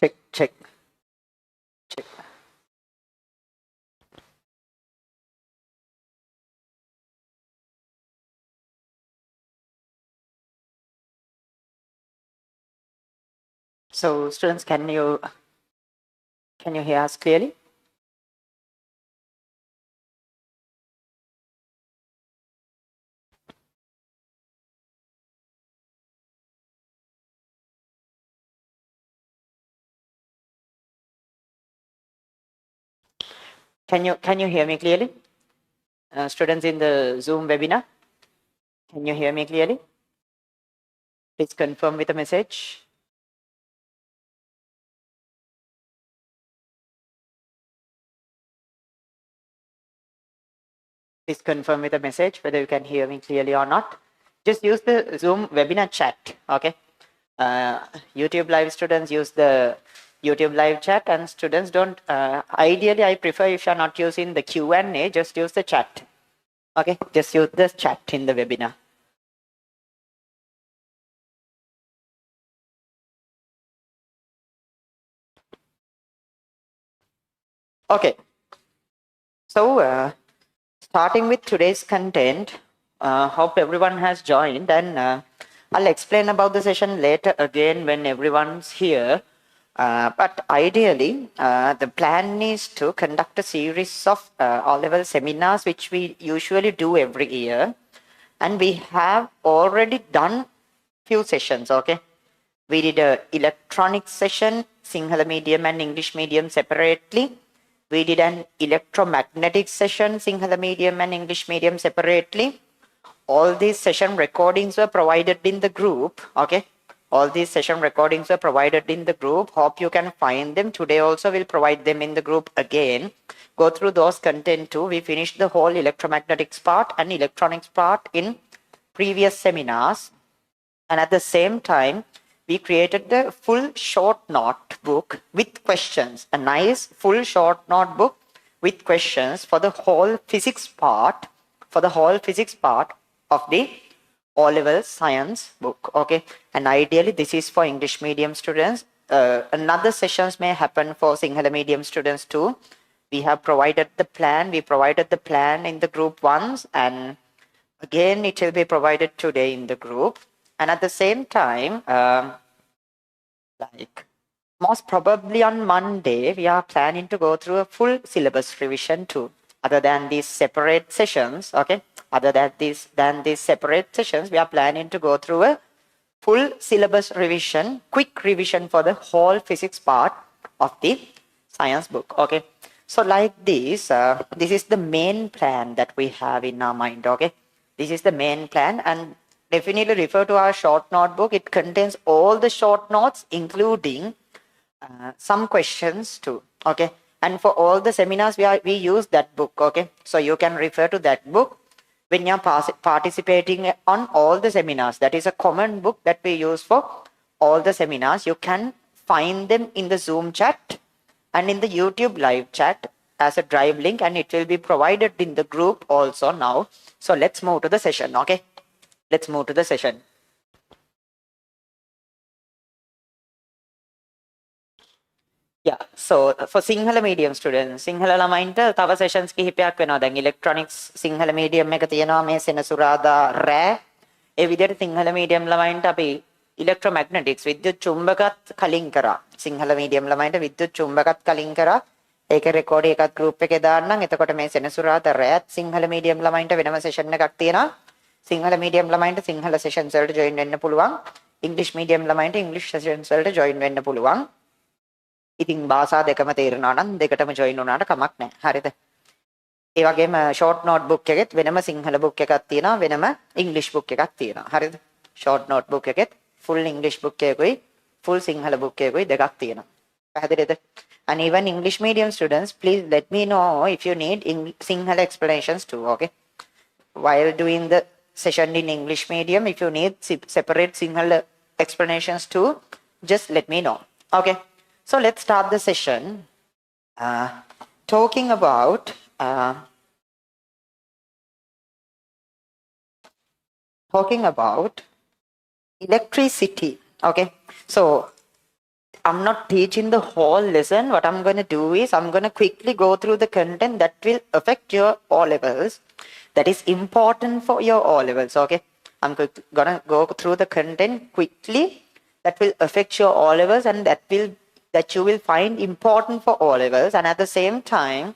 Check, check, check. So students, can you hear us clearly? Can you hear me clearly? Students in the Zoom webinar, can you hear me clearly? Please confirm with a message. Please confirm with a message whether you can hear me clearly or not. Just use the Zoom webinar chat, okay? YouTube live students use the YouTube live chat, and students don't, ideally I prefer if you're not using the Q&A, just use the chat, okay? Just use the chat in the webinar. Okay, so starting with today's content, hope everyone has joined, and I'll explain about the session later again when everyone's here. But ideally, the plan is to conduct a series of all-level seminars, which we usually do every year. And we have already done few sessions, okay? We did a electronics session, Sinhala medium and English medium separately. We did an electromagnetic session, Sinhala medium and English medium separately. All these session recordings were provided in the group, okay? All these session recordings were provided in the group. Hope you can find them. Today also we'll provide them in the group again. Go through those content too. We finished the whole electromagnetics part and electronics part in previous seminars. And at the same time, we created the full short notebook with questions, a nice full short notebook with questions for the whole physics part, of the O-level science book, okay? And ideally, this is for English medium students. Another sessions may happen for Sinhala medium students too. We have provided the plan. We provided the plan in the group once, and again, it will be provided today in the group. And at the same time, like most probably on Monday, we are planning to go through a full syllabus revision too. Other than these separate sessions, okay? Other than these separate sessions, we are planning to go through a full syllabus revision, quick revision for the whole physics part of the science book, okay? So like this, this is the main plan that we have in our mind, okay? This is the main plan, and definitely refer to our short notebook. It contains all the short notes, including some questions too, okay? And for all the seminars, we use that book, okay? So you can refer to that book when you're participating on all the seminars. That is a common book that we use for all the seminars. You can find them in the Zoom chat and in the YouTube live chat as a drive link, and it will be provided in the group also now. So let's move to the session, okay? Let's move to the session. Yeah, so for Sinhala medium students, Sinhala ළමයින්ට තව sessions කිහිපයක් වෙනවා. දැන් electronics Sinhala medium එක තියෙනවා මේ සෙනසුරාදා රෑ. ඒ විදිහට Sinhala medium ළමයින්ට අපි electromagnetics විද්‍යුත් චුම්බකත් කලින් කරා. Sinhala medium ළමයින්ට විද්‍යුත් චුම්බකත් කලින් කරා. ඒක රෙකෝඩ් එකක් group එකේ දාන්නම්. එතකොට මේ සෙනසුරාදා රෑත් Sinhala medium ළමයින්ට වෙනම session එකක් තියෙනවා. Sinhala medium ළමයින්ට Sinhala sessions වලට join වෙන්න පුළුවන්. English medium ළමයින්ට English sessions වලට join වෙන්න පුළුවන්. ඉතින් භාෂා දෙකම තේරෙනවා නම් දෙකටම join වුණාට කමක් නැහැ. හරිද? ඒ වගේම short notebook එකෙත් වෙනම සිංහල book එකක් තියෙනවා, වෙනම English book එකක් තියෙනවා. හරිද? short notebook එකෙත් full English book එකකුයි full Sinhala book එකකුයි දෙකක් තියෙනවා. පැහැදිලිද? And even English medium students, please let me know if you need Sinhala explanations too, okay? While doing the session in English medium, if you need separate Sinhala explanations too, just let me know, okay? So let's start the session talking about electricity. Okay, so I'm not teaching the whole lesson. What I'm going to do is I'm going to quickly go through the content that will affect your O levels. That is important for your O levels. Okay. I'm going to go through the content quickly that will affect your O levels, and that you will find important for O levels. And at the same time,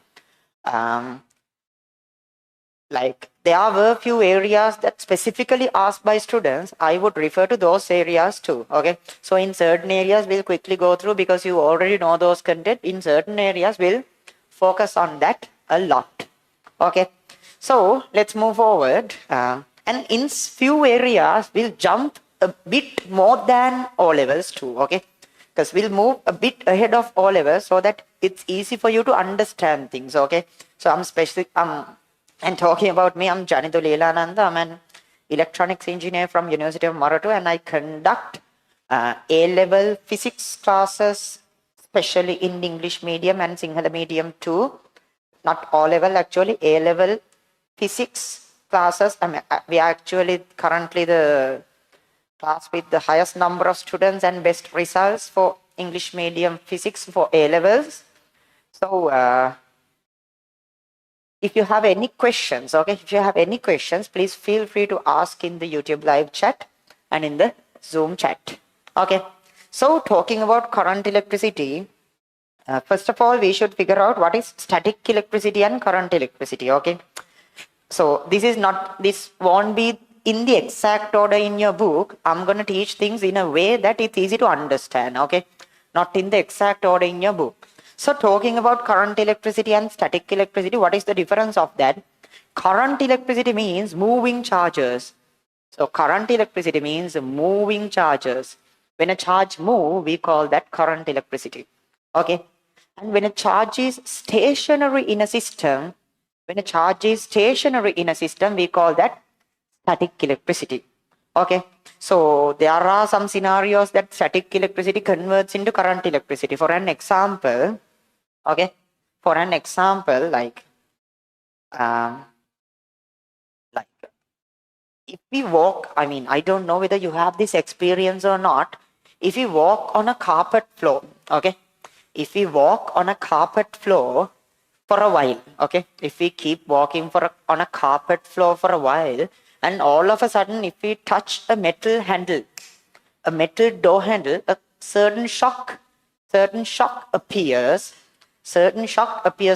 like there were few areas that specifically asked by students, I would refer to those areas too. Okay, so in certain areas we'll quickly go through because you already know those content. In certain areas we'll focus on that a lot. Okay, so let's move forward, and in few areas we'll jump a bit more than O levels too. Okay, because we'll move a bit ahead of O levels so that it's easy for you to understand things. Okay, so and talking about me, I'm Janithu Leelananda. I'm an electronics engineer from University of Marathon, and I conduct A-level physics classes, especially in English medium and Sinhala medium too. Not O-level, actually, A-level physics classes. We are actually currently the class with the highest number of students and best results for English medium physics for A-levels. So, if you have any questions, okay, if you have any questions, please feel free to ask in the YouTube live chat and in the Zoom chat. Okay, so talking about current electricity, first of all, we should figure out what is static electricity and current electricity. Okay, so this won't be in the exact order in your book. I'm going to teach things in a way that it's easy to understand. Okay, not in the exact order in your book. So talking about current electricity and static electricity, what is the difference of that? Current electricity means moving charges. So current electricity means moving charges. When a charge moves, we call that current electricity. Okay. And when a charge is stationary in a system, we call that static electricity. Okay. So there are some scenarios that static electricity converts into current electricity. For an example, okay, like if we walk, I don't know whether you have this experience or not. If we walk on a carpet floor, okay, if we walk on a carpet floor for a while, okay, if we keep walking on a carpet floor for a while, and all of a sudden, if we touch a metal handle, a metal door handle, a certain shock appears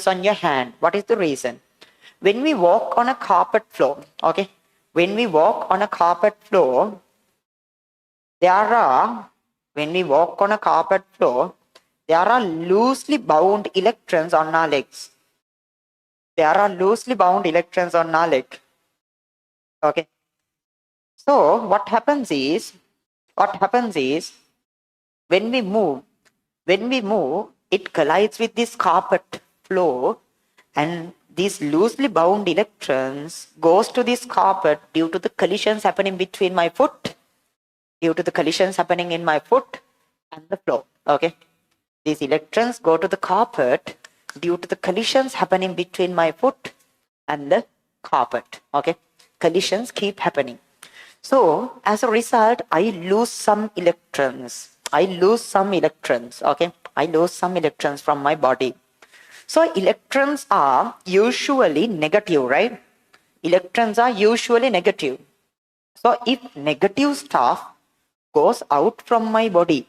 on your hand. What is the reason? When we walk on a carpet floor, okay, when we walk on a carpet floor, there are loosely bound electrons on our legs. Okay. So what happens is when we move, it collides with this carpet floor, and these loosely bound electrons goes to this carpet due to the collisions happening between my foot, and the floor. Okay. These electrons go to the carpet due to the collisions happening between my foot and the carpet. Okay. Collisions keep happening. So as a result, I lose some electrons. Okay. I lose some electrons from my body. So electrons are usually negative, right? So if negative stuff goes out from my body,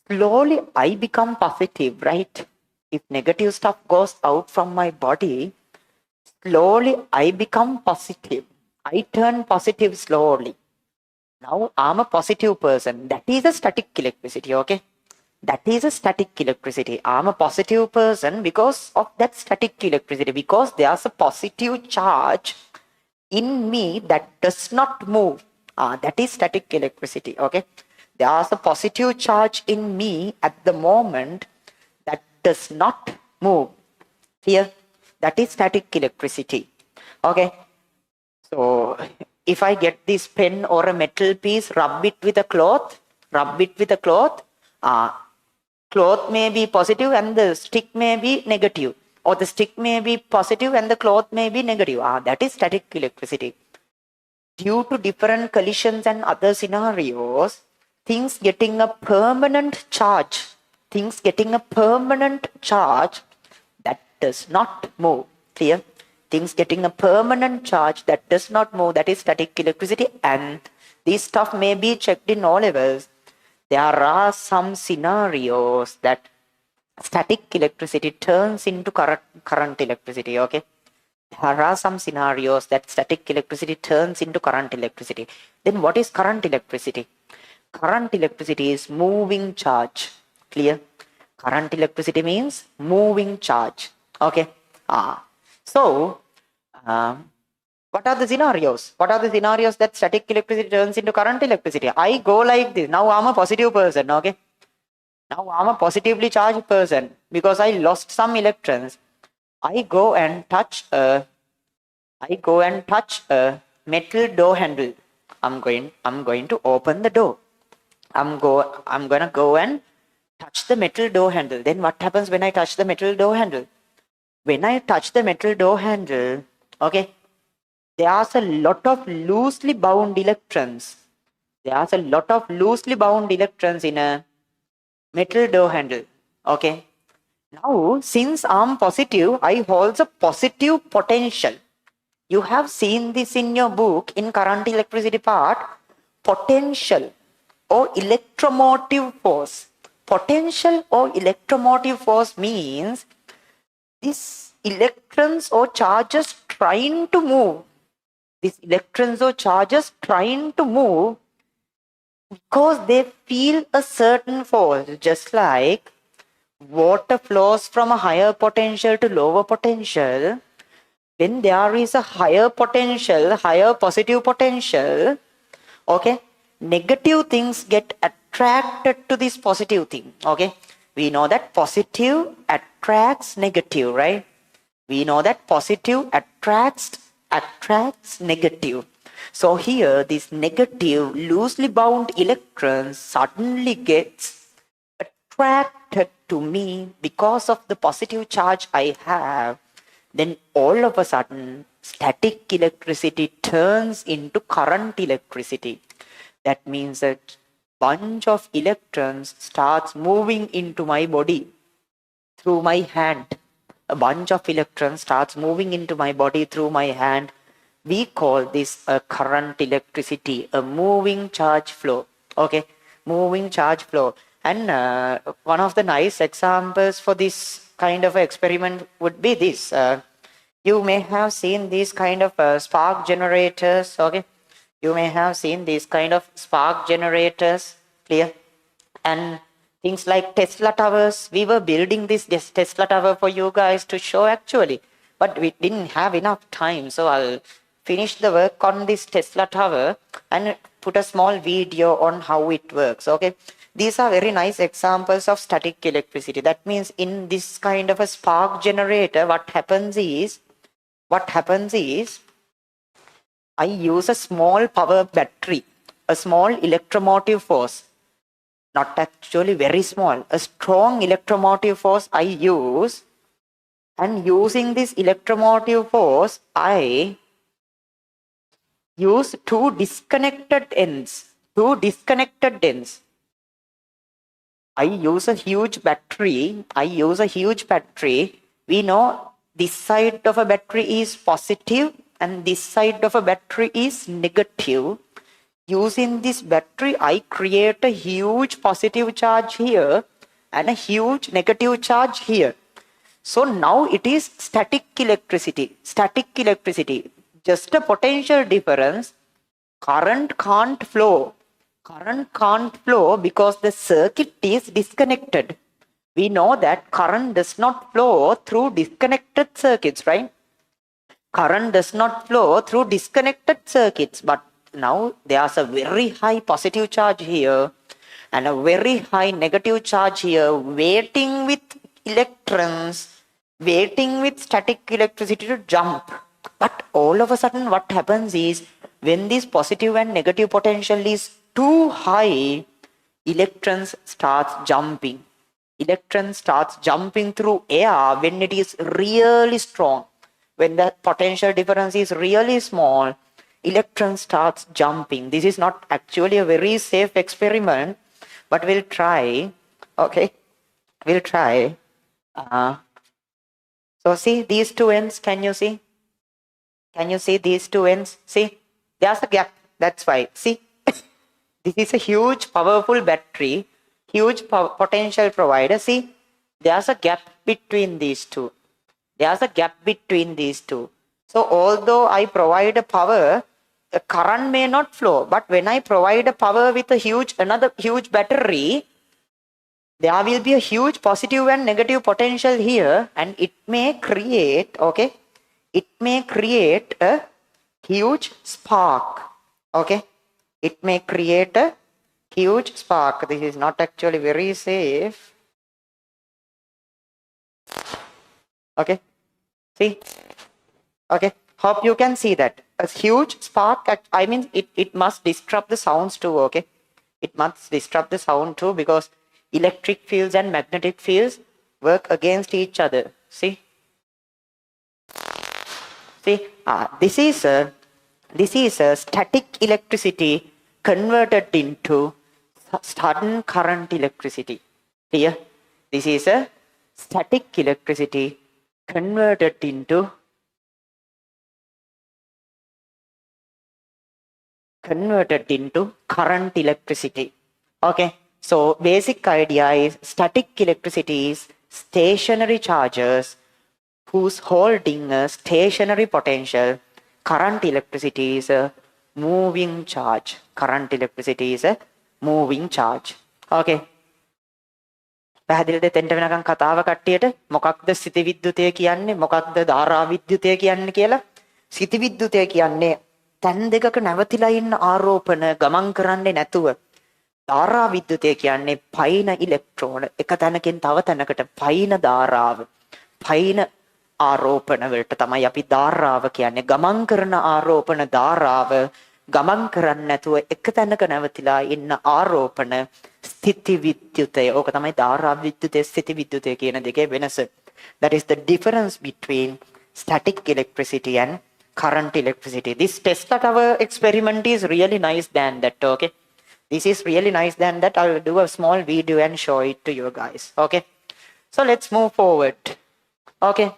slowly I become positive, right? If negative stuff goes out from my body, slowly I become positive. I turn positive slowly. Now I'm a positive person. That is a static electricity, okay? I'm a positive person because of that static electricity, because there's a positive charge in me that does not move. That is static electricity, okay? There's a positive charge in me at the moment that does not move. Here, that is static electricity, okay? So if I get this pen or a metal piece, rub it with a cloth, cloth may be positive and the stick may be negative, or the stick may be positive and the cloth may be negative. That is static electricity. due to different collisions and other scenarios, things getting a permanent charge, that does not move. Clear? Things getting a permanent charge that does not move, that is static electricity, and this stuff may be checked in O levels. There are some scenarios that static electricity turns into current electricity, okay? There are some scenarios that static electricity turns into current electricity. Then what is current electricity? Current electricity is moving charge. Clear? Current electricity means moving charge. Okay? So, what are the scenarios? What are the scenarios that static electricity turns into current electricity? I go like this. Now I'm a positive person, okay? Now I'm a positively charged person because I lost some electrons. I go and touch a metal door handle. I'm going to open the door. I'm gonna go and touch the metal door handle. Then what happens when I touch the metal door handle? When I touch the metal door handle, okay, there's a lot of loosely bound electrons. There's a lot of loosely bound electrons in a metal door handle. Okay. Now, since I'm positive, I hold a positive potential. You have seen this in your book in current electricity part. Potential or electromotive force. Potential or electromotive force means these electrons or charges trying to move. These electrons or charges trying to move because they feel a certain force, just like water flows from a higher potential to lower potential. When there is a higher potential, higher positive potential, okay, negative things get attracted to this positive thing. Okay, we know that positive attracts negative, right? We know that positive attracts negative. So here, this negative loosely bound electrons suddenly gets attracted to me because of the positive charge I have. Then all of a sudden, static electricity turns into current electricity. That means that bunch of electrons starts moving into my body through my hand. A bunch of electrons starts moving into my body through my hand. We call this a current electricity, a moving charge flow. Okay, moving charge flow. And one of the nice examples for this kind of experiment would be this. You may have seen these kind of spark generators. Okay, you may have seen these kind of spark generators. Clear? And things like Tesla towers. We were building this Tesla tower for you guys to show actually, but we didn't have enough time, so I'll finish the work on this Tesla tower and put a small video on how it works. Okay, these are very nice examples of static electricity. That means in this kind of a spark generator, what happens is I use a small power battery, a small electromotive force, not actually very small, a strong electromotive force I use, and using this electromotive force, I use two disconnected ends. I use a huge battery. We know this side of a battery is positive and this side of a battery is negative. Using this battery, I create a huge positive charge here and a huge negative charge here. So now it is static electricity. Just a potential difference. Current can't flow because the circuit is disconnected. We know that current does not flow through disconnected circuits, right? Current does not flow through disconnected circuits, but now there's a very high positive charge here and a very high negative charge here, waiting with electrons, waiting with static electricity to jump. But all of a sudden what happens is, when this positive and negative potential is too high, electrons starts jumping through air when it is really strong. When the potential difference is really small, electron starts jumping. This is not actually a very safe experiment, but we'll try. Okay, we'll try. So see these two ends, can you see? Can you see these two ends? See, there's a gap, that's why. See, this is a huge powerful battery, huge potential provider. See, there's a gap between these two. There's a gap between these two. So although I provide a power, a current may not flow, but when I provide a power with another huge battery, there will be a huge positive and negative potential here, and it may create, okay, it may create a huge spark, okay, it may create a huge spark. This is not actually very safe, okay, see, okay, hope you can see that a huge spark. I mean, it must disrupt the sounds too, okay, it must disrupt the sound too, because electric fields and magnetic fields work against each other. See, this is a static electricity converted into sudden current electricity. Here, this is a static electricity converted into current electricity. Okay, so basic idea is static electricity is stationary charges who's holding a stationary potential. Current electricity is a moving charge. Current electricity is a moving charge. Okay. පැහැදිලිද තෙන්ට වෙනකන් කතාව කට්ටියට මොකක්ද සිත විද්‍යුතය කියන්නේ මොකක්ද ධාරා විද්‍යුතය කියන්නේ කියලා? සිත විද්‍යුතය කියන්නේ තැන් දෙකක නැවතිලා ඉන්න ආරෝපණ ගමන් කරන්නේ නැතුව, ධාරා විද්‍යුතය කියන්නේ පයින ඉලෙක්ට්‍රෝන එක තැනකින් තව තැනකට පයින ධාරාව, පයින ආරෝපණ වලට තමයි අපි ධාරාව කියන්නේ. ගමන් කරන ආරෝපණ ධාරාව ගමන් කරන්නේ නැතුව එක තැනක නැවතිලා ඉන්න ආරෝපණ ස්ථಿತಿ විද්‍යුතය. ඕක තමයි ධාරා විද්‍යුතය ස්ථಿತಿ විද්‍යුතය කියන දෙකේ වෙනස. That is the difference between static electricity and current electricity. This test at our experiment is really nice than that, okay? This is really nice than that. I will do a small video and show it to you guys, okay? So let's move forward, okay?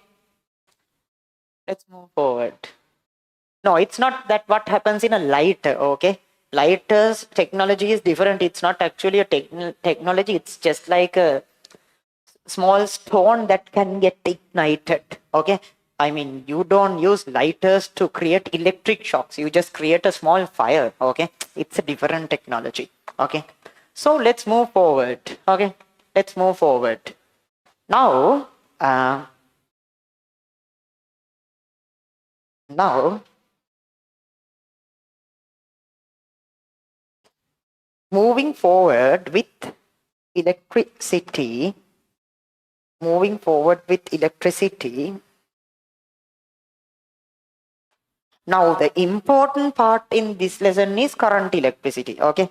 Let's move forward. No, it's not that what happens in a lighter, okay? Lighters technology is different. It's not actually a technology. It's just like a small stone that can get ignited, okay? I mean, you don't use lighters to create electric shocks. You just create a small fire, okay? It's a different technology, okay? So let's move forward, okay? Let's move forward. Now, moving forward with electricity, now the important part in this lesson is current electricity, okay?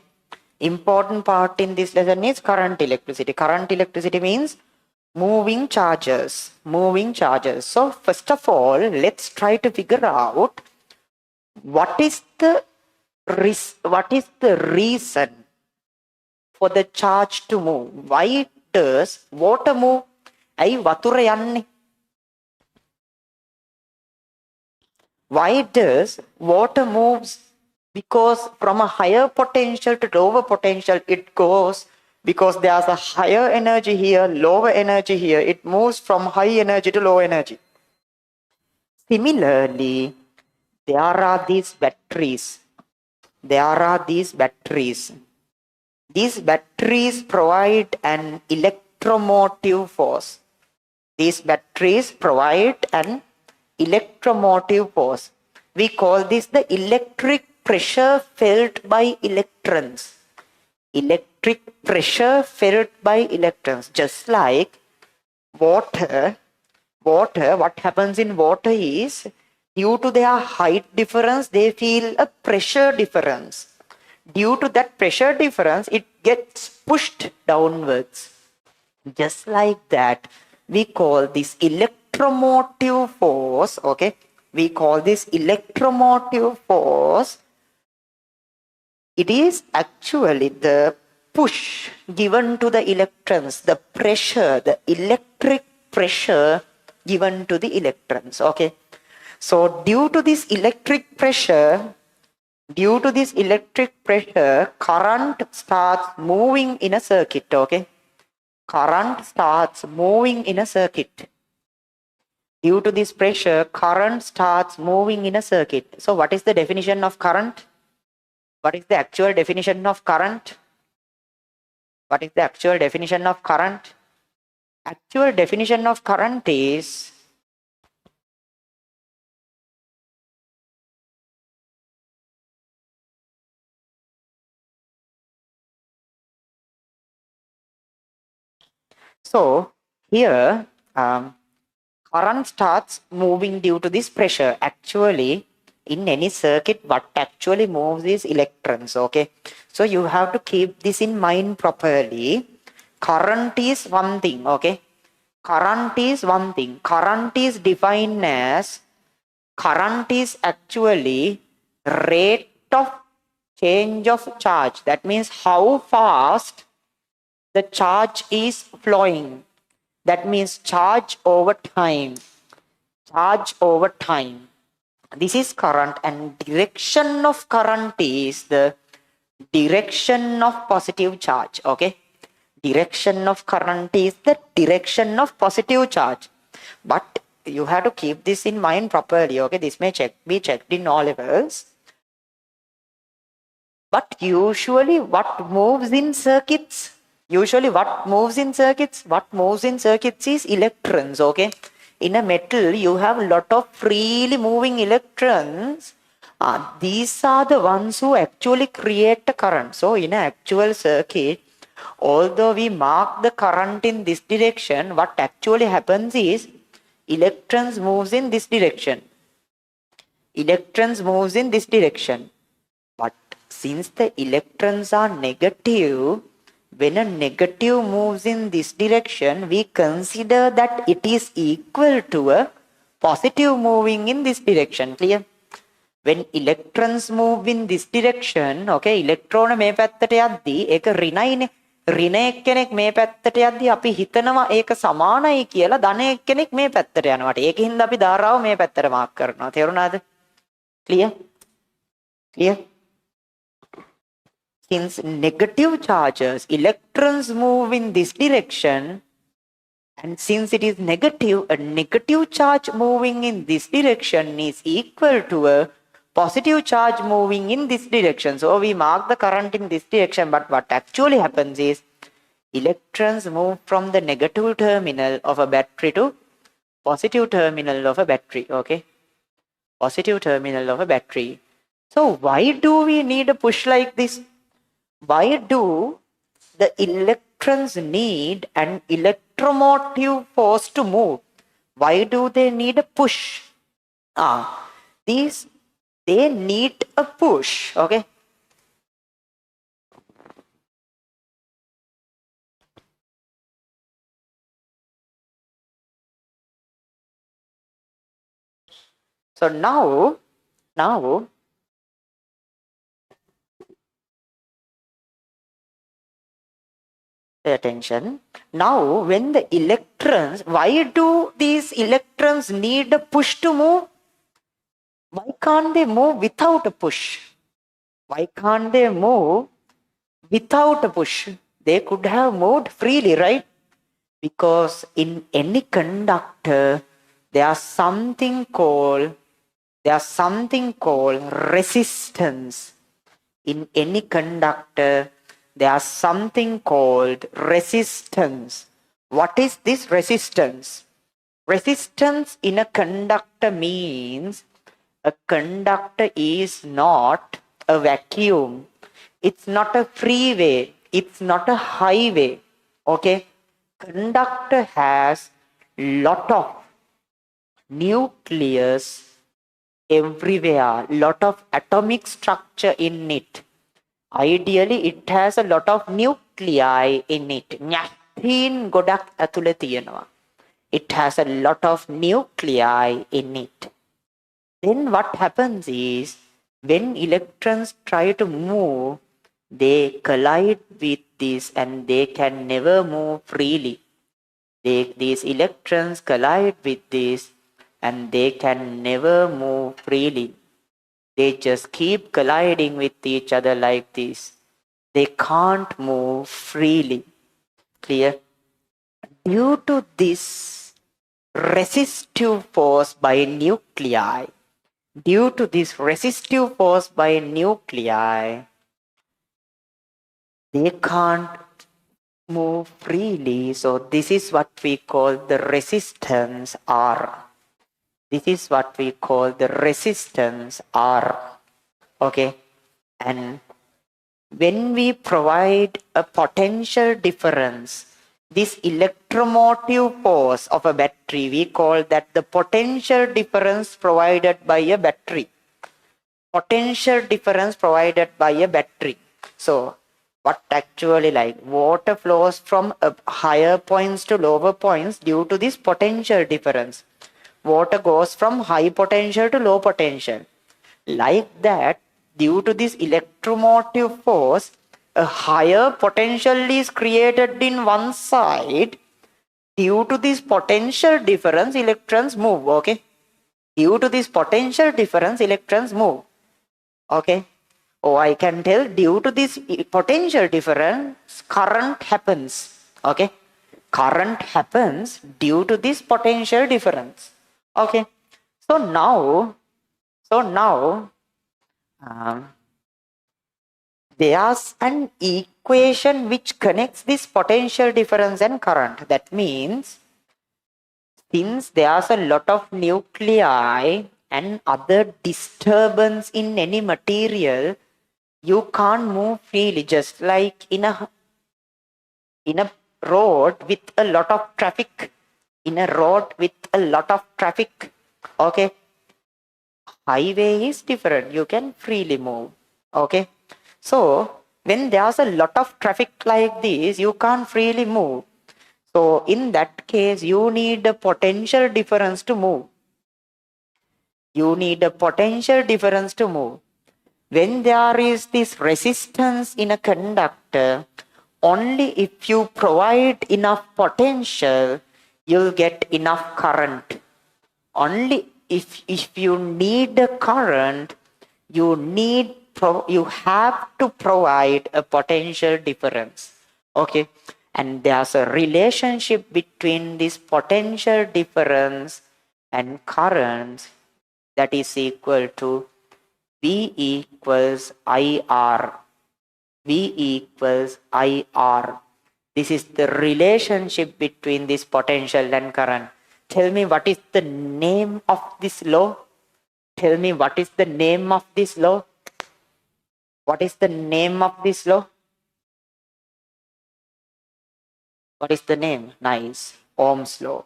Important part in this lesson is current electricity. Current electricity means moving charges, So first of all, let's try to figure out what is the reason for the charge to move. Why does water move? Why does water moves? Because from a higher potential to lower potential it goes, because there's a higher energy here, lower energy here. It moves from high energy to low energy. Similarly, there are these batteries. These batteries provide an electromotive force. We call this the electric pressure felt by electrons. Just like water, what happens in water is, due to their height difference, they feel a pressure difference. Due to that pressure difference, it gets pushed downwards. Just like that, we call this electromotive force, okay? We call this electromotive force. It is actually the push given to the electrons, the pressure, the electric pressure given to the electrons. Okay. So due to this electric pressure, current starts moving in a circuit. Okay. Current starts moving in a circuit. Due to this pressure, current starts moving in a circuit. So what is the definition of current? What is the actual definition of current? What is the actual definition of current? Actual definition of current is so here current starts moving due to this pressure. Actually, in any circuit, what actually moves is electrons. Okay, so you have to keep this in mind properly. Current is one thing. Okay, current is one thing. Current is defined as, current is actually rate of change of charge. That means how fast the charge is flowing. That means charge over time. Charge over time. This is current, and direction of current is the direction of positive charge. Okay. Direction of current is the direction of positive charge. But you have to keep this in mind properly. Okay. This may be checked in all levels. But usually what moves in circuits? What moves in circuits is electrons. Okay. In a metal, you have a lot of freely moving electrons. These are the ones who actually create the current. So in an actual circuit, although we mark the current in this direction, what actually happens is electrons moves in this direction. Electrons moves in this direction. But since the electrons are negative, when a negative moves in this direction, we consider that it is equal to a positive moving in this direction. Clear? When electrons move in this direction, okay, electron මේ පැත්තට යද්දී ඒක ඍණයිනේ. ඍණ එක්කෙනෙක් මේ පැත්තට යද්දී අපි හිතනවා ඒක සමානයි කියලා, ධන එක්කෙනෙක් මේ පැත්තට යනවාට. ඒකින්ද අපි ධාරාව මේ පැත්තට මාක් කරනවා. තේරුණාද? Clear? Clear? Since negative charges, electrons move in this direction, and since it is negative, a negative charge moving in this direction is equal to a positive charge moving in this direction. So we mark the current in this direction, but what actually happens is electrons move from the negative terminal of a battery to positive terminal of a battery. Okay, positive terminal of a battery. So why do we need a push like this? Why do the electrons need an electromotive force to move? Why do they need a push? They need a push. Okay. So now pay attention. Now, when the electrons, why do these electrons need a push to move? Why can't they move without a push? Why can't they move without a push? They could have moved freely, right? Because in any conductor, there's something called resistance. In any conductor, there's something called resistance. What is this resistance? Resistance in a conductor means a conductor is not a vacuum. It's not a freeway. It's not a highway. Okay? Conductor has lot of nucleus everywhere, lot of atomic structure in it. Ideally, it has a lot of nuclei in it. ඥාතීන් ගොඩක් ඇතුලේ තියෙනවා. It has a lot of nuclei in it. Then what happens is, when electrons try to move, they collide with this and they can never move freely. These electrons collide with this and they can never move freely. They just keep colliding with each other like this. They can't move freely. Clear? Due to this resistive force by nuclei, they can't move freely. So this is what we call the resistance R. This is what we call the resistance R. Okay. And when we provide a potential difference, this electromotive force of a battery, we call that the potential difference provided by a battery. Potential difference provided by a battery. So what actually, like, water flows from higher points to lower points due to this potential difference. Water goes from high potential to low potential. Like that, due to this electromotive force, a higher potential is created in one side. Due to this potential difference, electrons move. Okay. Due to this potential difference, electrons move. Okay. Oh, I can tell, due to this potential difference, current happens. Okay. Current happens due to this potential difference. Okay. So now, there's an equation which connects this potential difference and current. That means, since there's a lot of nuclei and other disturbance in any material, you can't move freely, just like in a road with a lot of traffic. Okay. Highway is different. You can freely move. Okay. So when there's a lot of traffic like this, you can't freely move. So in that case, you need a potential difference to move. When there is this resistance in a conductor, only if you provide enough potential, you'll get enough current. Only if you need a current, you have to provide a potential difference. Okay. And there's a relationship between this potential difference and current that is equal to V equals IR. This is the relationship between this potential and current. Tell me, what is the name of this law? What is the name? What is the name? Nice. Ohm's law.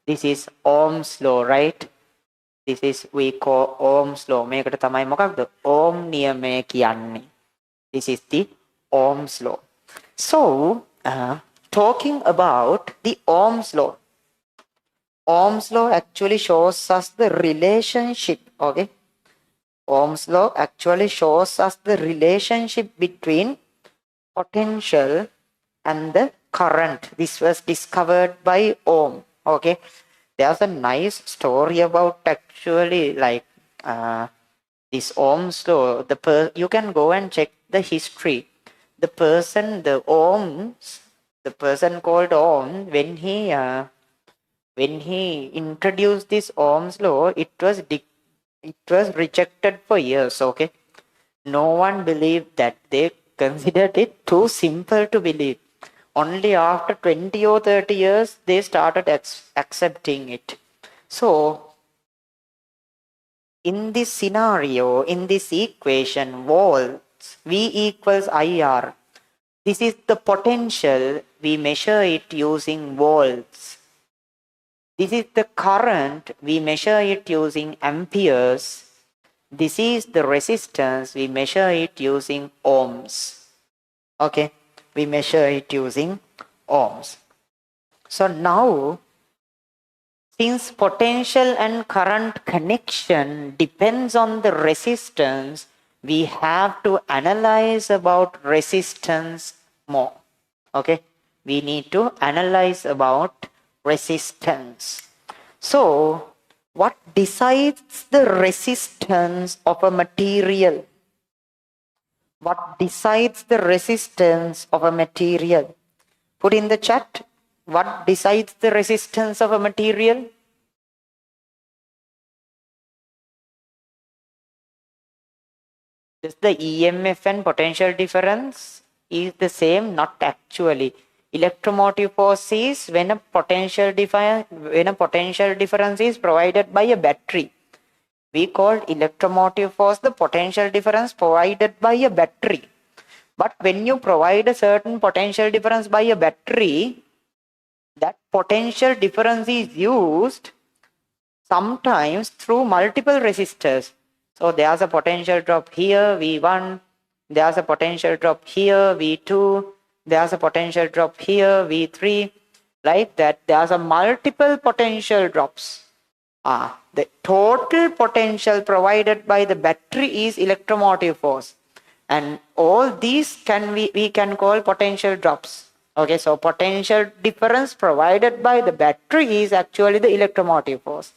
This is Ohm's law, right? This is we call Ohm's law. මේකට තමයි මොකක්ද? Ohm නියමය කියන්නේ. This is the Ohm's law. So, talking about the Ohm's law. Ohm's law actually shows us the relationship. Okay. Ohm's law actually shows us the relationship between potential and the current. This was discovered by Ohm. Okay. There's a nice story about actually, like, this Ohm's law. You can go and check the history. The person called Ohm, when he introduced this Ohm's law, it was rejected for years. Okay. No one believed that. They considered it too simple to believe. Only after 20 or 30 years, they started accepting it. So, in this scenario, in this equation, volts, V equals IR. This is the potential. We measure it using volts. This is the current. We measure it using amperes. This is the resistance. We measure it using ohms. Okay. We measure it using ohms. So now, Since potential and current connection depends on the resistance, we have to analyze about resistance more. Okay, we need to analyze about resistance. So, what decides the resistance of a material? What decides the resistance of a material? Put in the chat, what decides the resistance of a material? Just the EMF and potential difference is the same, not actually. Electromotive force is when a potential difference is provided by a battery. We called electromotive force the potential difference provided by a battery. But when you provide a certain potential difference by a battery, that potential difference is used sometimes through multiple resistors. So there's a potential drop here, V1, there's a potential drop here, V2, there's a potential drop here, V3, like that. There's a multiple potential drops. The total potential provided by the battery is electromotive force. And all these we can call potential drops. Okay, so potential difference provided by the battery is actually the electromotive force.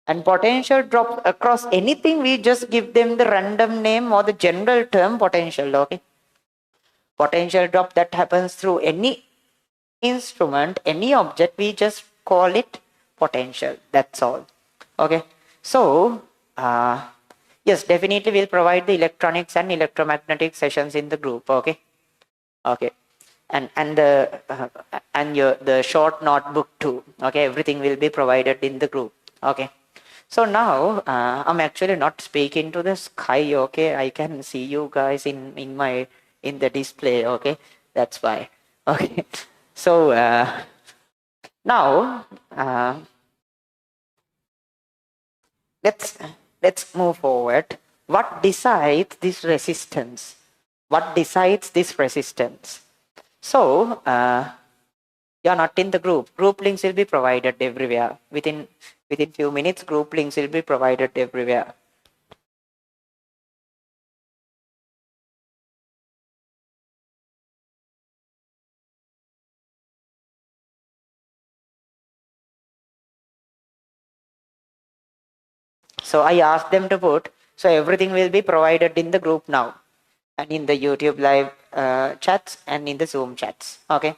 And potential drops across anything, we just give them the random name or the general term potential. Okay, potential drop that happens through any instrument, any object, we just call it potential. That's all. Okay, so yes, definitely we'll provide the electronics and electromagnetic sessions in the group. Okay, and the short notebook too. Okay, everything will be provided in the group. Okay, so now I'm actually not speaking to the sky. Okay, I can see you guys in the display. Okay, that's why. Okay, so now let's move forward. What decides this resistance? What decides this resistance? So you're not in the group. Group links will be provided everywhere. Within few minutes, group links will be provided everywhere. So I asked them to put, so everything will be provided in the group now, and in the YouTube live chats and in the Zoom chats. Okay.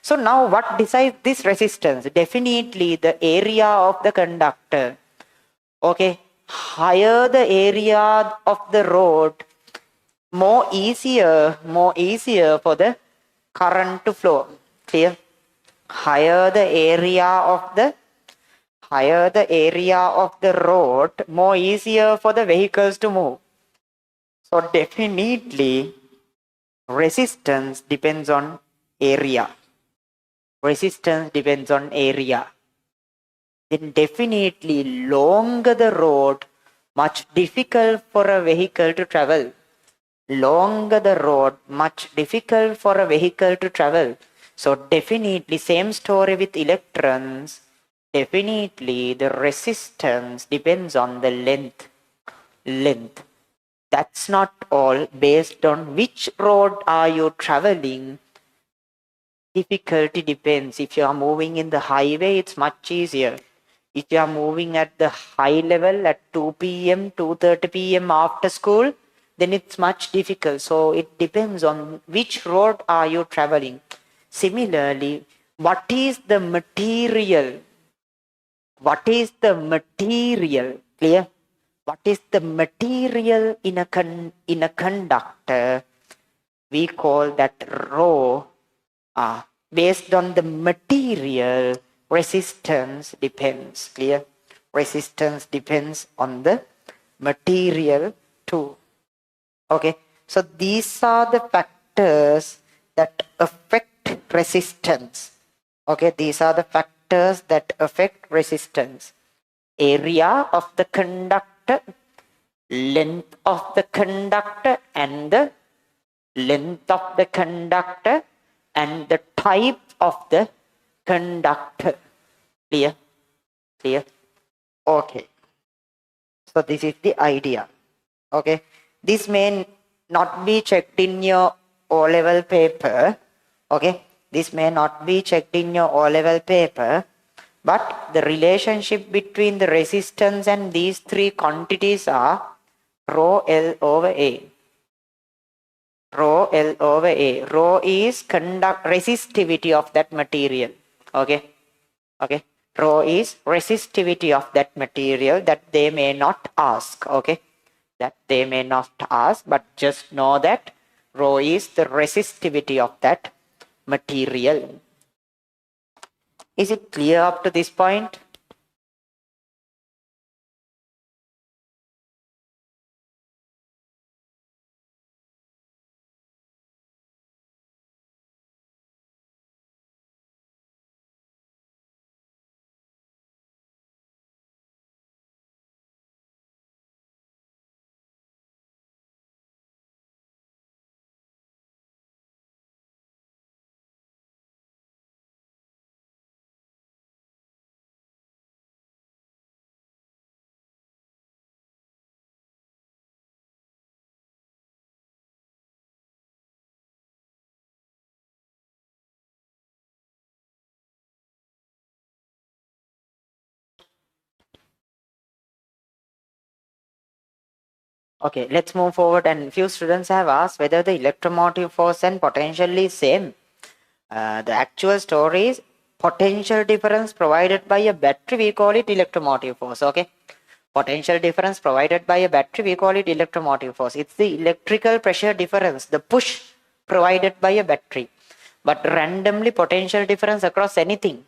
So now what decides this resistance? Definitely the area of the conductor. Okay. Higher the area of the road, more easier for the current to flow. Clear? Higher the area of the road, more easier for the vehicles to move. So definitely resistance depends on area. Resistance depends on area. Then definitely longer the road, much difficult for a vehicle to travel. Longer the road, much difficult for a vehicle to travel. So definitely same story with electrons. Definitely the resistance depends on the length. That's not all. Based on which road are you traveling, difficulty depends. If you are moving in the highway, it's much easier. If you are moving at the high level at 2 p.m., 2:30 p.m. after school, then it's much difficult. So it depends on which road are you traveling. Similarly, what is the material? What is the material? Clear? What is the material in a conductor? We call that rho. Based on the material, resistance depends. Clear? Resistance depends on the material too. Okay, so these are the factors that affect resistance. Okay, these are the factors that affect resistance. Area of the conductor, length of the conductor, and the length of the conductor, and the type of the conductor. Clear? Clear? Okay. So this is the idea. Okay. This may not be checked in your O-level paper. Okay. This may not be checked in your O-level paper. But the relationship between the resistance and these three quantities are rho L over A. Rho L over A. Rho is resistivity of that material. Okay. Okay. Rho is resistivity of that material that they may not ask. Okay. That they may not ask, but just know that rho is the resistivity of that material. Is it clear up to this point? Okay, let's move forward. And few students have asked whether the electromotive force and potential is same. The actual story is potential difference provided by a battery, we call it electromotive force. Okay, potential difference provided by a battery, we call it electromotive force. It's the electrical pressure difference, the push provided by a battery. But randomly potential difference across anything,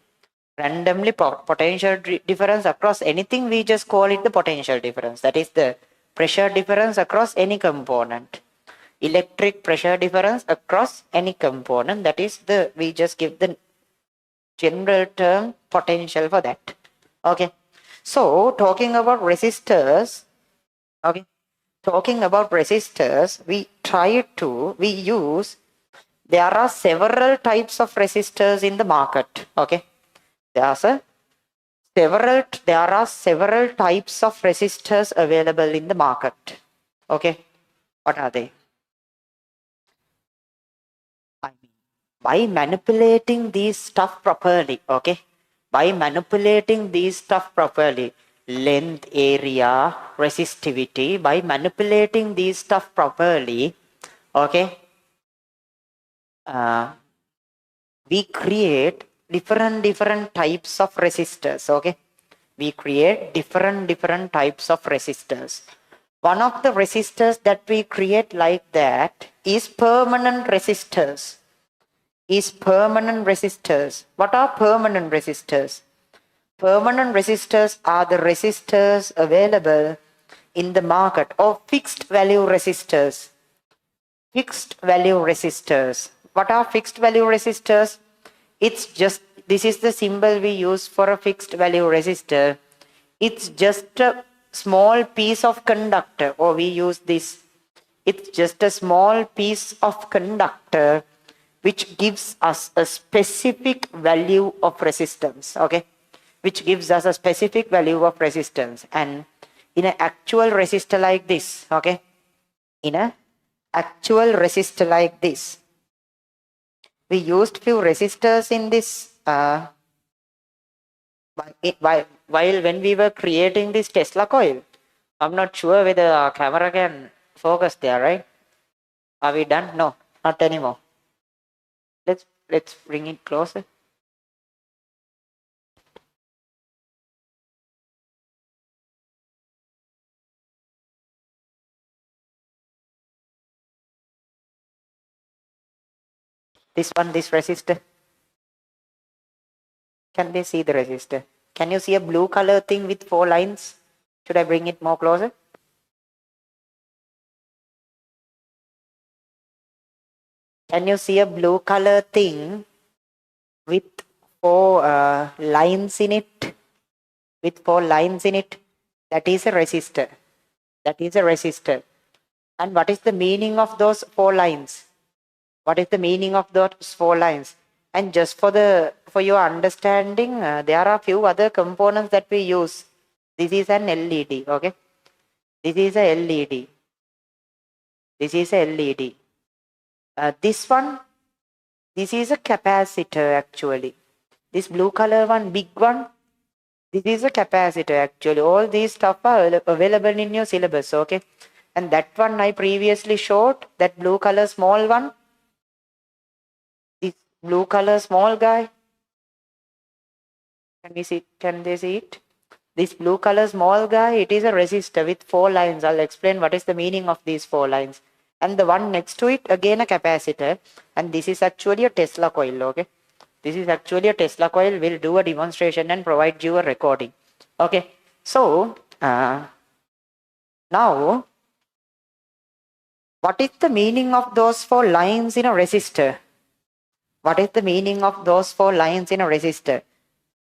randomly potential difference across anything, we just call it the potential difference. That is the pressure difference across any component. Electric pressure difference across any component, that is the, we just give the general term potential for that. Okay, so talking about resistors, okay, talking about resistors, we use, there are several types of resistors in the market. Okay, there are several types of resistors available in the market. Okay, what are they? I mean, by manipulating these stuff properly, okay, by manipulating these stuff properly, length, area, resistivity, by manipulating these stuff properly, okay, we create different types of resistors. Okay, we create different types of resistors. One of the resistors that we create like that is permanent resistors. What are permanent resistors? Permanent resistors are the resistors available in the market, or fixed value resistors. Fixed value resistors. What are fixed value resistors? It's just, this is the symbol we use for a fixed value resistor. It's just a small piece of conductor, or we use this. It's just a small piece of conductor which gives us a specific value of resistance. Okay, which gives us a specific value of resistance. And in an actual resistor like this, okay, in a actual resistor like this, we used few resistors in this while when we were creating this Tesla coil. I'm not sure whether our camera can focus there, right? Are we done? No, not anymore. Let's bring it closer. This one, this resistor. Can they see the resistor? Can you see a blue color thing with 4 lines? Should I bring it more closer? Can you see a blue color thing with 4 lines in it? With 4 lines in it? That is a resistor. That is a resistor. And what is the meaning of those 4 lines? What is the meaning of those 4 lines? And just for your understanding, there are few other components that we use. This is an LED, okay? This is a LED. This is a LED. This one, this is a capacitor actually. This blue color one, big one, this is a capacitor actually. All these stuff are available in your syllabus, okay? And that one I previously showed, that blue color small one, this blue color small guy. Can they see it? This blue color small guy, it is a resistor with 4 lines. I'll explain what is the meaning of these 4 lines. And the one next to it, again a capacitor. And this is actually a Tesla coil, okay? This is actually a Tesla coil. We'll do a demonstration and provide you a recording. Okay, so now, what is the meaning of those 4 lines in a resistor? What is the meaning of those 4 lines in a resistor?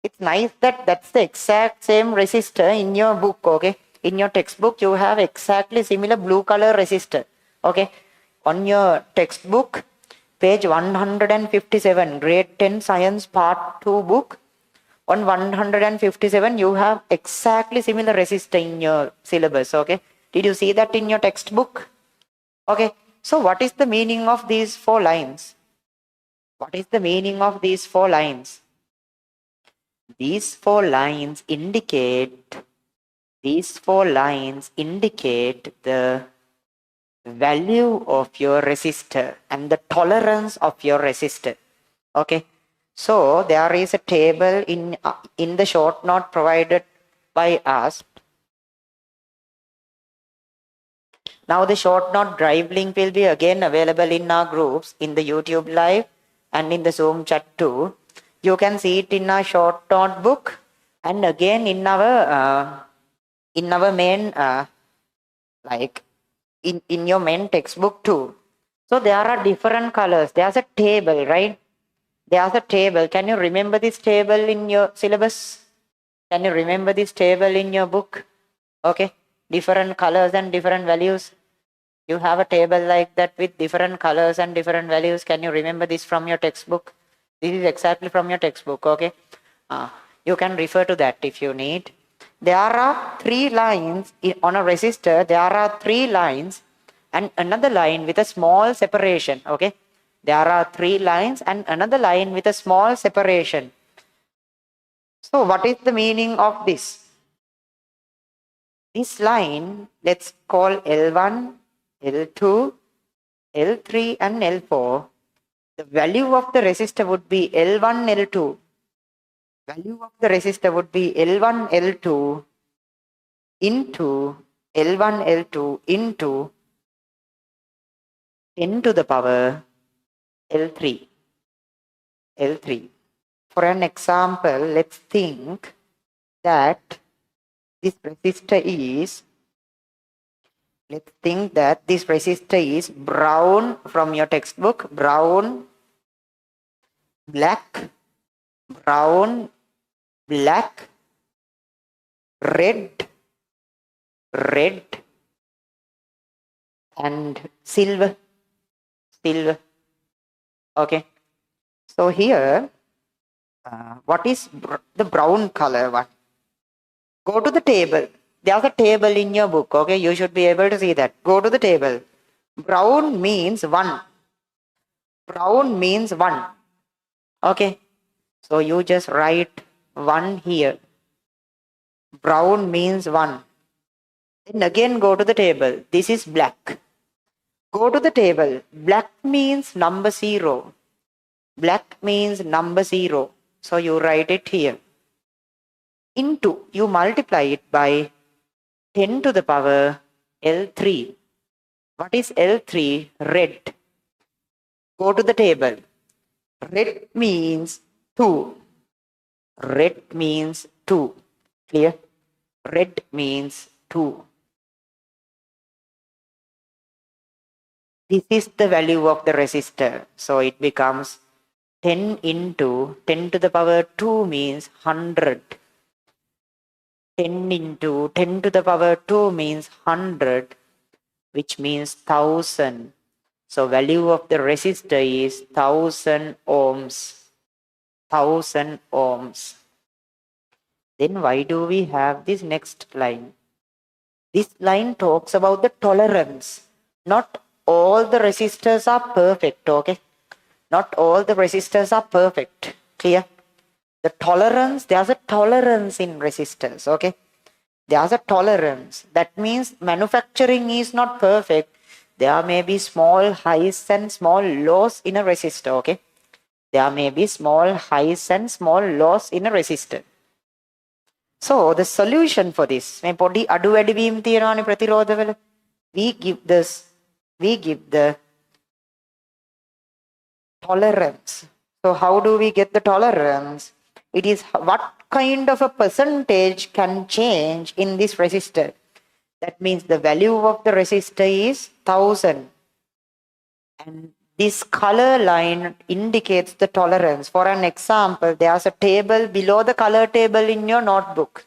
It's nice that that's the exact same resistor in your book, okay? In your textbook, you have exactly similar blue color resistor, okay? On your textbook, page 157, grade 10 science part 2 book, on 157, you have exactly similar resistor in your syllabus, okay? Did you see that in your textbook? Okay, so what is the meaning of these 4 lines? What is the meaning of these 4 lines? These 4 lines indicate the value of your resistor and the tolerance of your resistor. Okay, so there is a table in the short note provided by us. Now the short note drive link will be again available in our groups, in the YouTube live and in the Zoom chat too. You can see it in our short notebook and again in our main like in your main textbook too. So there are different colors. There's a table, right? There's a table. Can you remember this table in your syllabus? Can you remember this table in your book? Okay, different colors and different values. You have a table like that with different colors and different values. Can you remember this from your textbook? This is exactly from your textbook, okay? You can refer to that if you need. There are 3 lines on a resistor. There are 3 lines and another line with a small separation, okay? There are 3 lines and another line with a small separation. So what is the meaning of this? This line, let's call L1, L2, L3 and L4. The value of the resistor would be L1, L2. Value of the resistor would be L1, L2 into L1, L2 into 10 to the power L3. L3. For an example, let's think that this resistor is, brown from your textbook, brown, black, brown, black, red, and silver. Okay, so here what is the brown color one? Go to the table. There's a table in your book, okay? You should be able to see that. Go to the table. Brown means 1. Brown means 1. Okay, so you just write 1 here. Brown means 1. Then again go to the table. This is black. Go to the table. Black means number 0. Black means number 0. So you write it here. Into, you multiply it by 10 to the power L3. What is L3? Red. Go to the table. Red means 2. Red means 2. Clear? Red means 2. This is the value of the resistor. So it becomes 10 into 10 to the power 2 means 100. 10 into 10 to the power 2 means 100, which means 1000. So value of the resistor is 1000 ohms. 1000 ohms. Then why do we have this next line? This line talks about the tolerance. Not all the resistors are perfect, okay? Not all the resistors are perfect. Clear? The tolerance, there's a tolerance in resistors, okay? There's a tolerance. That means manufacturing is not perfect. There may be small highs and small lows in a resistor, okay? There may be small highs and small lows in a resistor. So the solution for this, we give the tolerance. So how do we get the tolerance? It is what kind of a percentage can change in this resistor. That means the value of the resistor is 1000. And this color line indicates the tolerance. For an example, there's a table below the color table in your notebook.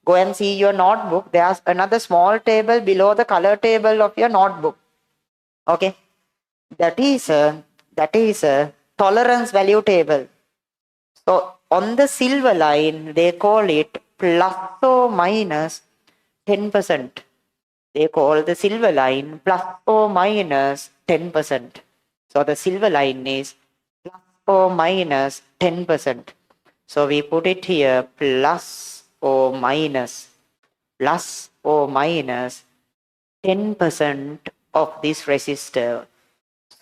Go and see your notebook. There's another small table below the color table of your notebook. Okay. That is a tolerance value table. So on the silver line, they call it plus or minus 10%. They call the silver line plus or minus 10%. So the silver line is plus or minus 10%. So we put it here plus or minus 10% of this resistor.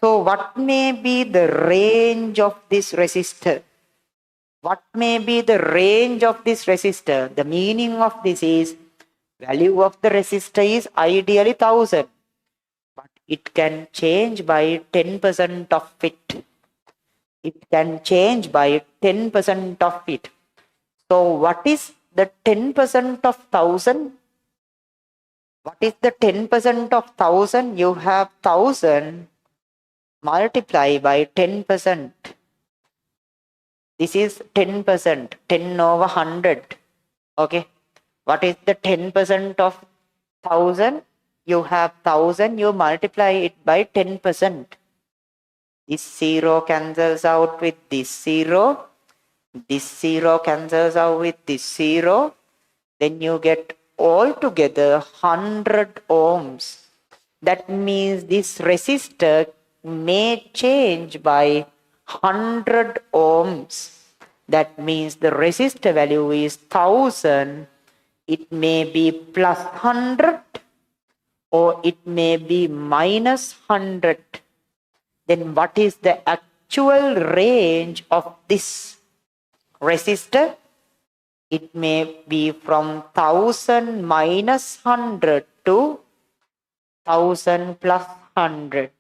So what may be the range of this resistor? What may be the range of this resistor? The meaning of this is value of the resistor is ideally 1000, but it can change by 10% of it. It can change by 10% of it. So what is the 10% of 1000? What is the 10% of 1000? You have 1000 multiply by 10%. This is 10%, 10 over 100. Okay. What is the 10% of 1000? You have 1000, you multiply it by 10%. This 0 cancels out with this 0. This 0 cancels out with this 0. Then you get altogether 100 ohms. That means this resistor may change by 100 ohms. That means the resistor value is 1000. It may be plus 100 or it may be minus 100. Then what is the actual range of this resistor? It may be from 1000 minus 100 to 1000 plus 100.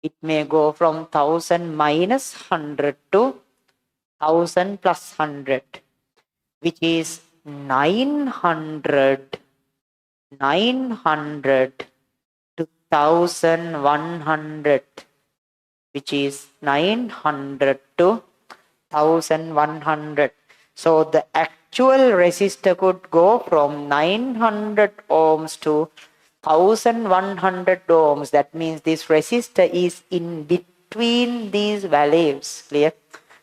It may go from 1000 minus 100 to 1000 plus 100, which is 900 to 1100, which is 900 to 1100. So the actual resistor could go from 900 ohms to 1100 ohms. That means this resistor is in between these values. Clear?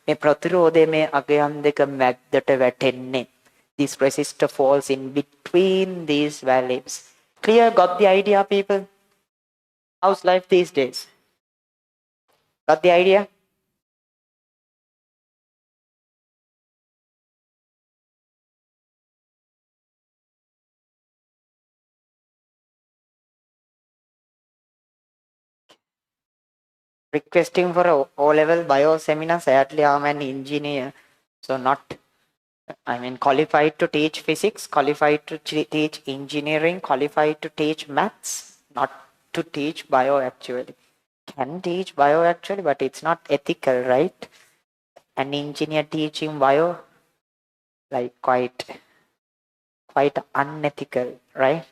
මේ ප්‍රතිරෝධය මේ අගයන් දෙක මැද්දට වැටෙන්නේ. This resistor falls in between these values. Clear? Got the idea, people? How's life these days? Got the idea? Requesting for a O-level bio seminar. Sadly, I'm an engineer, so not, qualified to teach physics, qualified to teach engineering, qualified to teach maths, not to teach bio actually. Can teach bio actually, but it's not ethical, right? An engineer teaching bio, like quite unethical, right?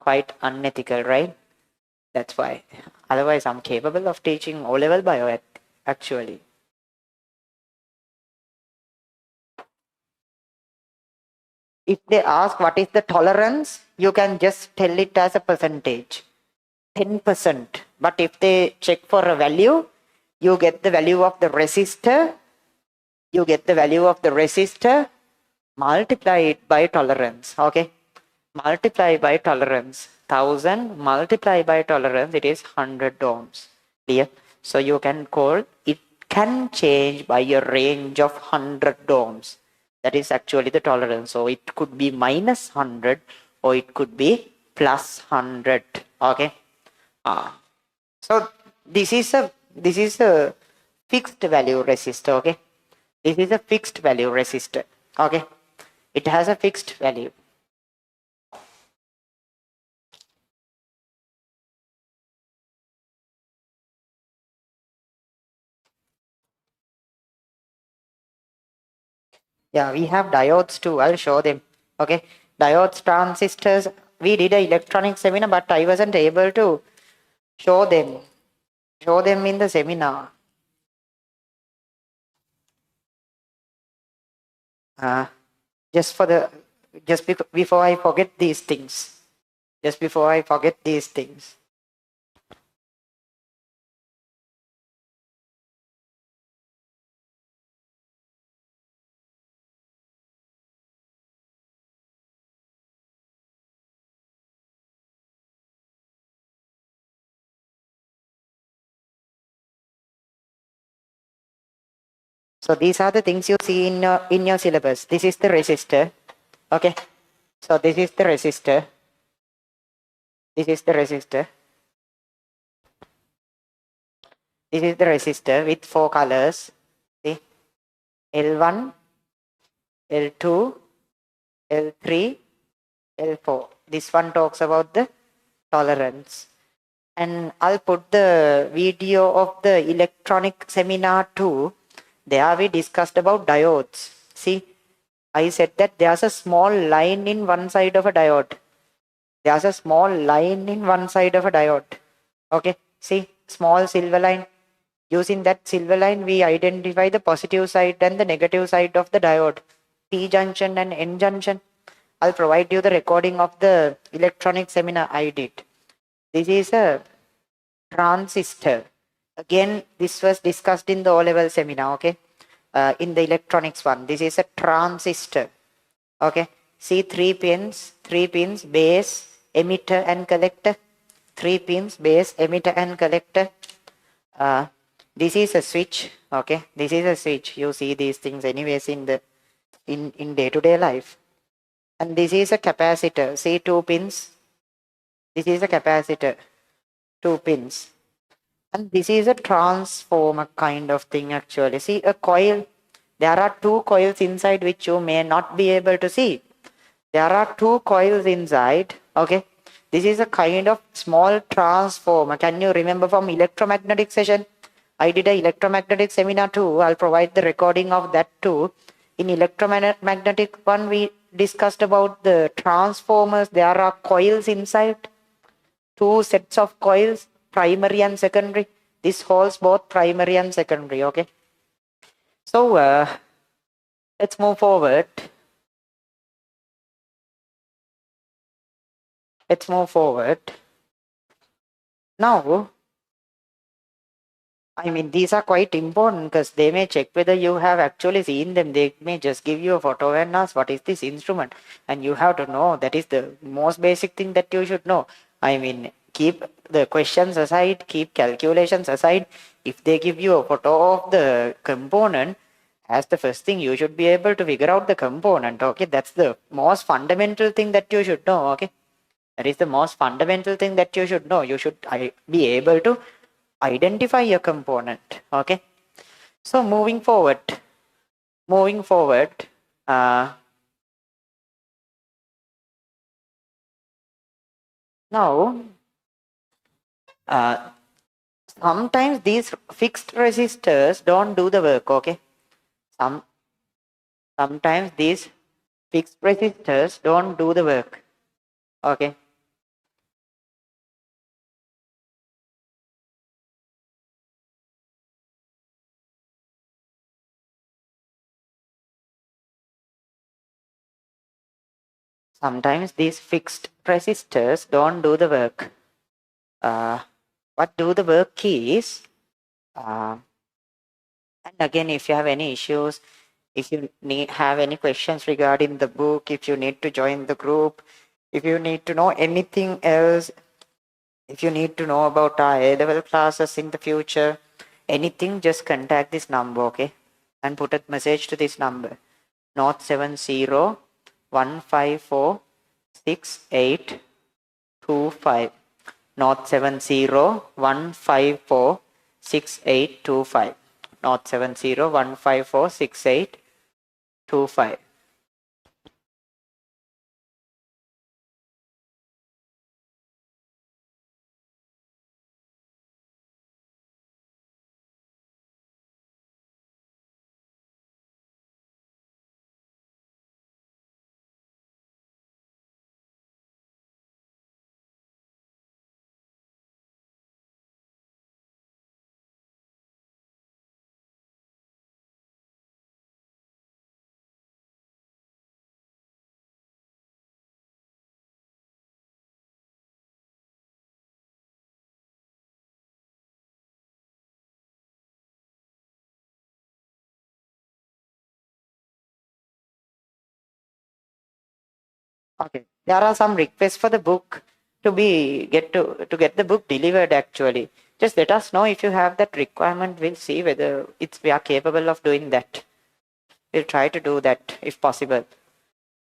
Quite unethical, right? That's why. Otherwise, I'm capable of teaching O-level bio actually. If they ask what is the tolerance, you can just tell it as a percentage. 10%. But if they check for a value, you get the value of the resistor, multiply it by tolerance. Okay, multiply by tolerance. 1000 multiply by tolerance, it is 100 ohms. Clear? So you can call it can change by a range of 100 ohms. That is actually the tolerance. So it could be minus 100 or it could be plus 100. Okay. So this is a fixed value resistor. Okay. This is a fixed value resistor. Okay. It has a fixed value. Yeah, we have diodes too. I'll show them. Okay. Diodes, transistors. We did a electronic seminar, but I wasn't able to show them. Show them in the seminar. Just before I forget these things. Just before I forget these things. So these are the things you see in your syllabus. This is the resistor. Okay. So this is the resistor. This is the resistor. This is the resistor with 4 colors. See, L1, L2, L3, L4. This one talks about the tolerance. And I'll put the video of the electronic seminar too. There we discussed about diodes. See, I said that there's a small line in one side of a diode. There's a small line in one side of a diode. Okay, see, small silver line. Using that silver line, we identify the positive side and the negative side of the diode. P junction and N junction. I'll provide you the recording of the electronic seminar I did. This is a transistor. Again, this was discussed in the O-level seminar, okay? In the electronics one. This is a transistor. Okay. See, three pins, base, emitter and collector. 3 pins, base, emitter and collector. This is a switch. Okay. This is a switch. You see these things anyways in the in day-to-day life. And this is a capacitor. See, 2 pins. This is a capacitor. 2 pins. And this is a transformer kind of thing actually. See, a coil. There are 2 coils inside which you may not be able to see. There are 2 coils inside. Okay. This is a kind of small transformer. Can you remember from electromagnetic session? I did an electromagnetic seminar too. I'll provide the recording of that too. In electromagnetic one, we discussed about the transformers. There are coils inside. 2 sets of coils, primary and secondary. This holds both primary and secondary. Okay. So let's move forward. Let's move forward. Now, I mean, these are quite important because they may check whether you have actually seen them. They may just give you a photo and ask, what is this instrument? And you have to know. That is the most basic thing that you should know. I mean, keep the questions aside, keep calculations aside. If they give you a photo of the component, as the first thing, you should be able to figure out the component. Okay, that's the most fundamental thing that you should know. Okay, that is the most fundamental thing that you should know. You should be able to identify your component. Okay, so moving forward, now sometimes these fixed resistors don't do the work. Okay, sometimes these fixed resistors don't do the work. Okay, sometimes these fixed resistors don't do the work. what do the work is, and again, if you have any issues, if you have any questions regarding the book, if you need to join the group, if you need to know anything else, if you need to know about our A-level classes in the future, anything, just contact this number, okay? And put a message to this number, 070-154-6825. 070-154-6825. 070-154-6825. Okay, there are some requests for the book to get the book delivered. Actually, just let us know if you have that requirement. We'll see whether we are capable of doing that. We'll try to do that if possible.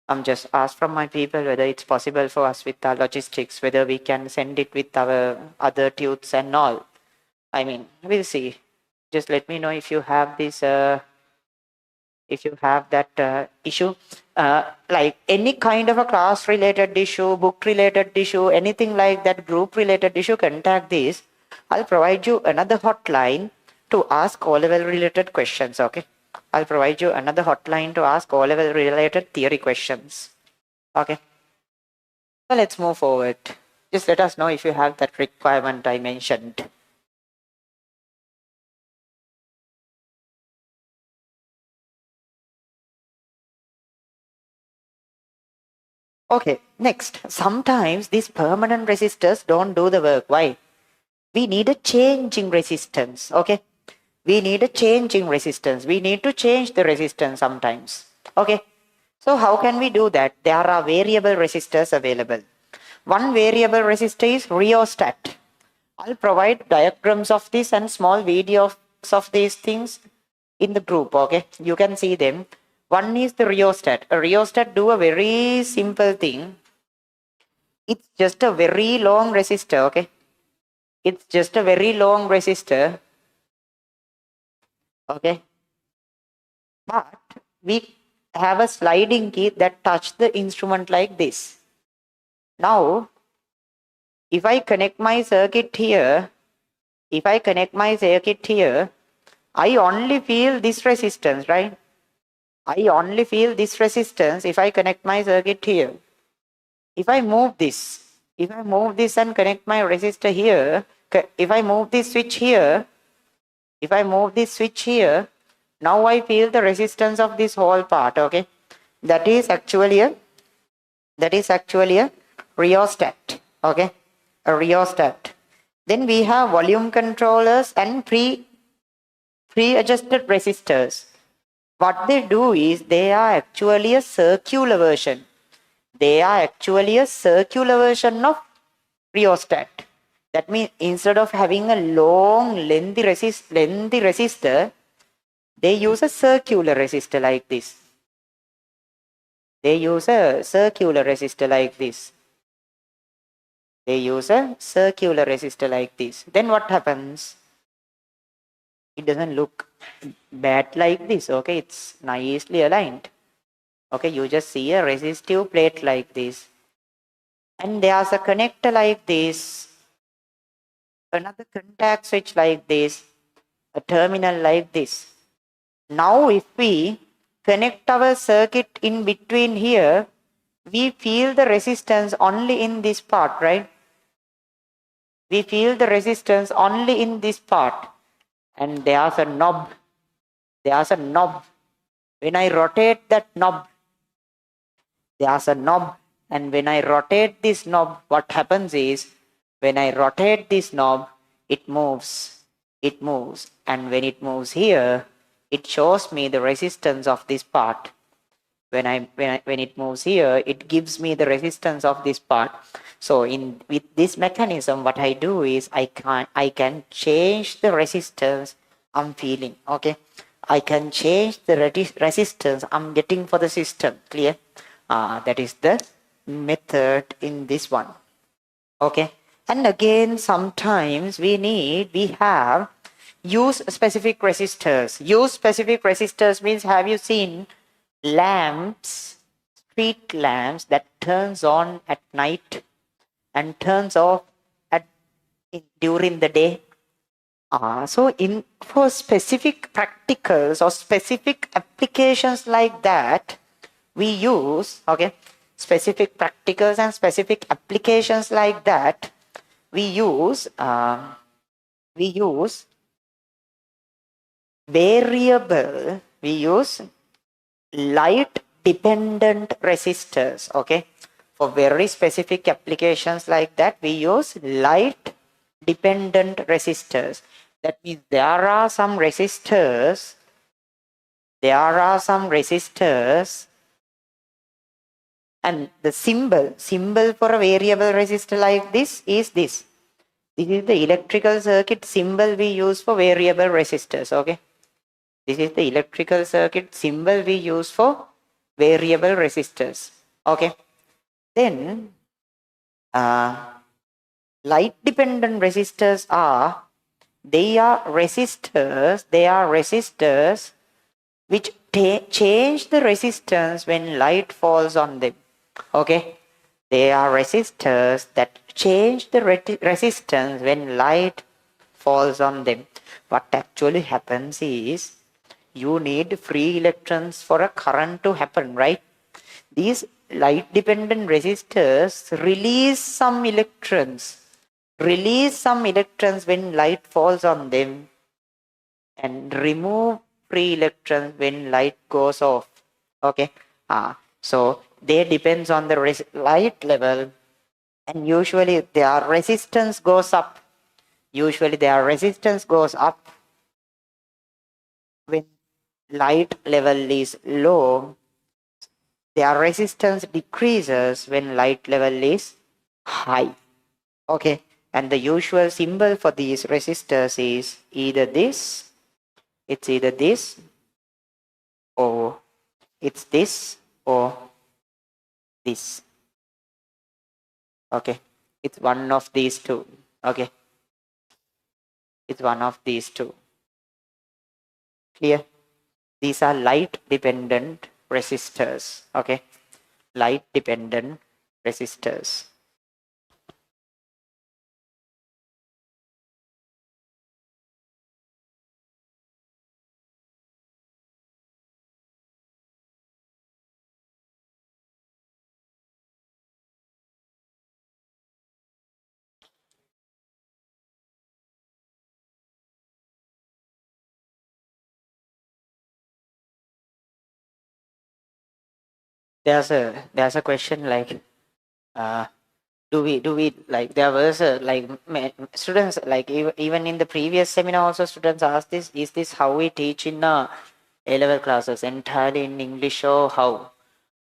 I'm just asked from my people whether it's possible for us with our logistics, whether we can send it with our other tools and all. I mean, we'll see. Just let me know if you have this. If you have that issue, like any kind of a class related issue, book related issue, anything like that, group related issue, contact this. I'll provide you another hotline to ask O-level related questions. Okay, I'll provide you another hotline to ask O-level related theory questions. Okay, so let's move forward. Just let us know if you have that requirement I mentioned. Okay, next. Sometimes these permanent resistors don't do the work. Why? We need a change in resistance. Okay, we need a change in resistance. We need to change the resistance sometimes. Okay, so how can we do that? There are variable resistors available. One variable resistor is rheostat. I'll provide diagrams of this and small videos of these things in the group. Okay, you can see them. One is the rheostat. A rheostat do a very simple thing. It's just a very long resistor. Okay, it's just a very long resistor. Okay, but we have a sliding key that touch the instrument like this. Now, if I connect my circuit here, I only feel this resistance, right? I only feel this resistance if I connect my circuit here. If I move this and connect my resistor here, if I move this switch here, now I feel the resistance of this whole part. Okay, that is actually a rheostat. Okay, a rheostat. Then we have volume controllers and pre-adjusted resistors. What they do is they are actually a circular version. Of rheostat. That means instead of having a long lengthy resistor, they use a circular resistor like this. Then what happens? It doesn't look bad like this. Okay, it's nicely aligned. Okay, you just see a resistive plate like this, and there's a connector like this, another contact switch like this, a terminal like this. Now if we connect our circuit in between here, we feel the resistance only in this part, right? We feel the resistance only in this part, and there's a knob. When I rotate that knob, there's a knob, and when I rotate this knob, what happens is When I rotate this knob, it moves, and when it moves here, it shows me the resistance of this part. When it moves here, it gives me the resistance of this part. So with this mechanism, what I do is I can change the resistance I'm feeling. Okay, I can change the resistance I'm getting for the system. Clear? That is the method in this one. Okay, and again, sometimes we have use specific resistors. Use specific resistors means, have you seen lamps, street lamps that turns on at night and turns off during the day? So for specific practicals or specific applications like that, we use, okay, specific practicals and specific applications like that, we use variable, we use light dependent resistors. Okay, for very specific applications like that, we use light dependent resistors. That means there are some resistors and the symbol for a variable resistor like this is this. This is the electrical circuit symbol we use for variable resistors. Okay, this is the electrical circuit symbol we use for variable resistors. Okay, then light dependent resistors are resistors which change the resistance when light falls on them. Okay, they are resistors that change the resistance when light falls on them. What actually happens is, you need free electrons for a current to happen, right? These light dependent resistors release some electrons when light falls on them and remove free electrons when light goes off. Okay, so they depends on the light level, and usually their resistance goes up. When light level is low. Their resistance decreases when light level is high. Okay, and the usual symbol for these resistors is either this, or it's this, or this. Okay, it's one of these two. Okay, it's one of these two. Clear? These are light dependent resistors. Okay, light dependent resistors. There's a question like, do we like, there was a like students, like even in the previous seminar also students asked this, is this how we teach in A-level classes entirely in English or how?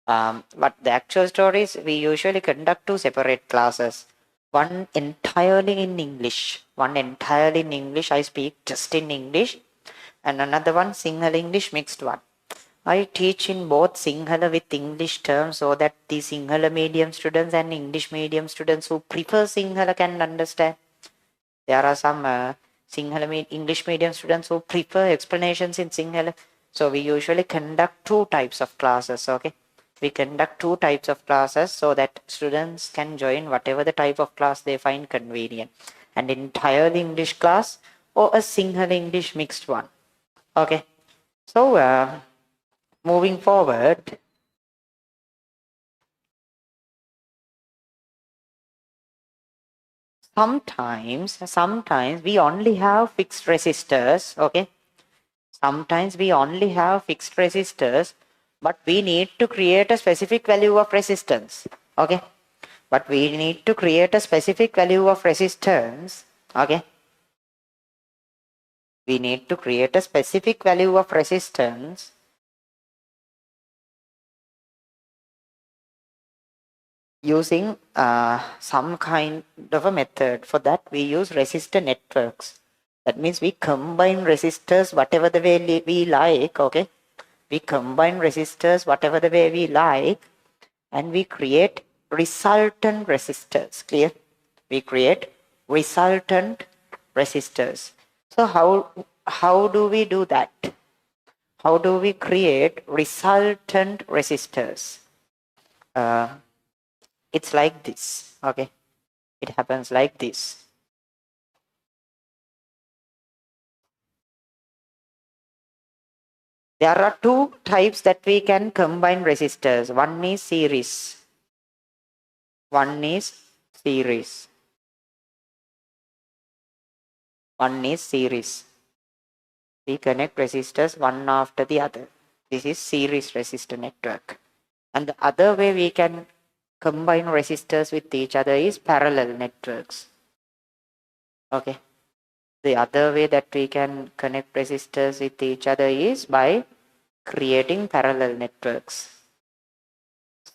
But the actual story is, we usually conduct two separate classes. One entirely in English, I speak just in English, and another one Sinhala English mixed one. I teach in both Sinhala with English terms so that the Sinhala medium students and English medium students who prefer Sinhala can understand. There are some Sinhala English medium students who prefer explanations in Sinhala. So we usually conduct two types of classes. Okay, we conduct two types of classes so that students can join whatever the type of class they find convenient, an entirely English class or a Sinhala English mixed one. Okay, so moving forward, sometimes we only have fixed resistors. Okay, sometimes we only have fixed resistors, but we need to create a specific value of resistance. Okay, but we need to create a specific value of resistance. Okay, we need to create a specific value of resistance using some kind of a method. For that we use resistor networks. That means we combine resistors whatever the way we like. Okay, we combine resistors whatever the way we like, and we create resultant resistors. Clear? We create resultant resistors. So how do we do that? How do we create resultant resistors? It's like this. Okay, it happens like this. There are two types that we can combine resistors. One is series. One is series. One is series. We connect resistors one after the other. This is series resistor network. And the other way we can combine resistors with each other is parallel networks. Okay. The other way that we can connect resistors with each other is by creating parallel networks.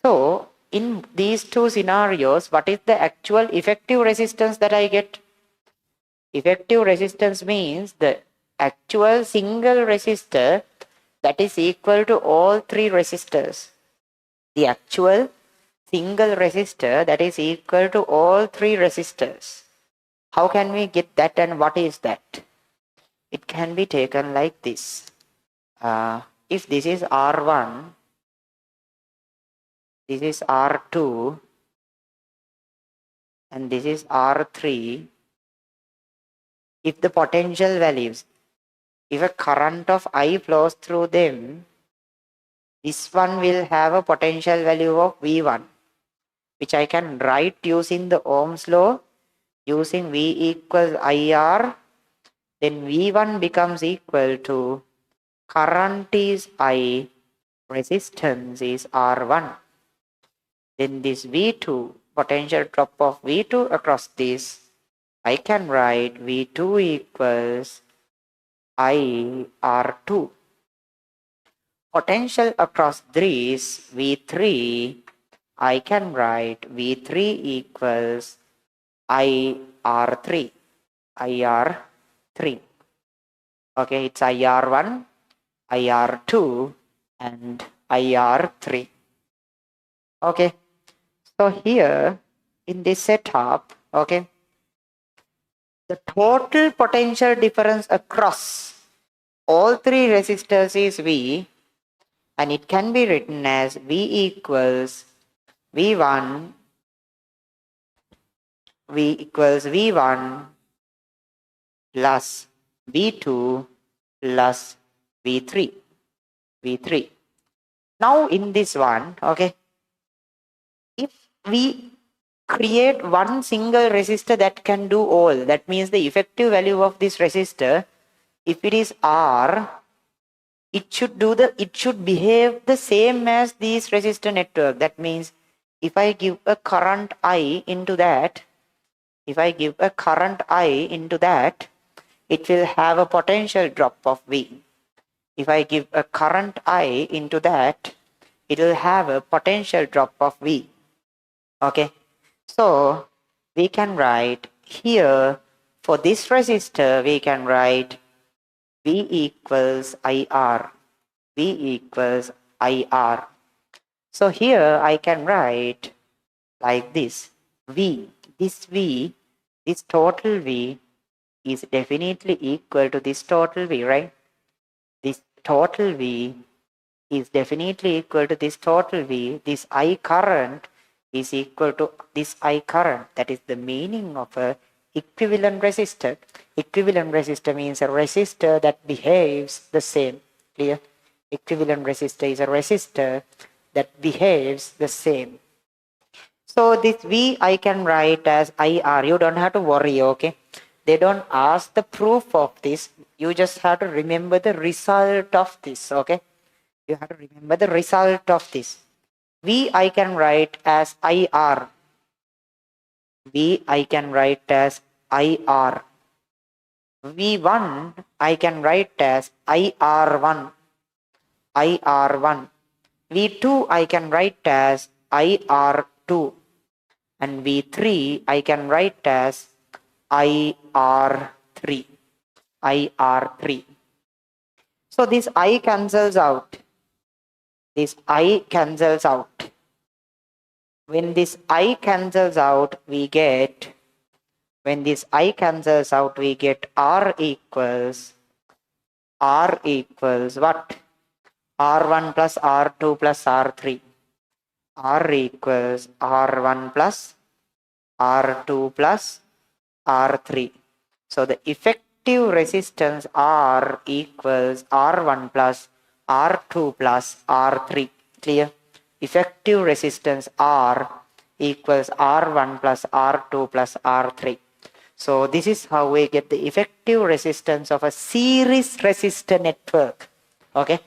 So in these two scenarios, what is the actual effective resistance that I get? Effective resistance means the actual single resistor that is equal to all three resistors. The actual single resistor that is equal to all three resistors. How can we get that, and what is that? It can be taken like this. If this is R1, this is R2, and this is R3, if the potential values, if a current of I flows through them, this one will have a potential value of V1, which I can write using the Ohm's law, using V equals IR. Then V1 becomes equal to current is I, resistance is R1. Then this V2, potential drop of V2 across this, I can write V2 equals IR2. Potential across this V3, I can write V3 equals IR3. IR3. Okay, it's IR1, IR2, and IR3. Okay, so here in this setup, okay, the total potential difference across all three resistors is V, and it can be written as V equals V1, V equals V1 plus V2 plus V3. V3. Now in this one, okay, if we create one single resistor that can do all, that means the effective value of this resistor, if it is R, it should behave the same as this resistor network. That means if I give a current I into that, it will have a potential drop of V. If I give a current I into that, it will have a potential drop of V. Okay, so we can write here for this resistor, we can write V equals IR. V equals IR. So here I can write like this. This total V is definitely equal to this total V, right? This total V is definitely equal to this total V. This I current is equal to this I current. That is the meaning of a equivalent resistor. Equivalent resistor means a resistor that behaves the same. Clear? Equivalent resistor is a resistor that behaves the same. So this V I can write as IR. You don't have to worry, okay? They don't ask the proof of this. You just have to remember the result of this, okay? You have to remember the result of this. V I can write as IR. V I can write as IR. V1 I can write as IR1. IR1. V2 I can write as IR2. And V3 I can write as IR3. IR3. So this I cancels out. This I cancels out. When this I cancels out, we get, when this I cancels out, we get R equals what? R1 plus R2 plus R3. R equals R1 plus R2 plus R3. So the effective resistance R equals R1 plus R2 plus R3. Clear? Effective resistance R equals R1 plus R2 plus R3. So this is how we get the effective resistance of a series resistor network. Okay?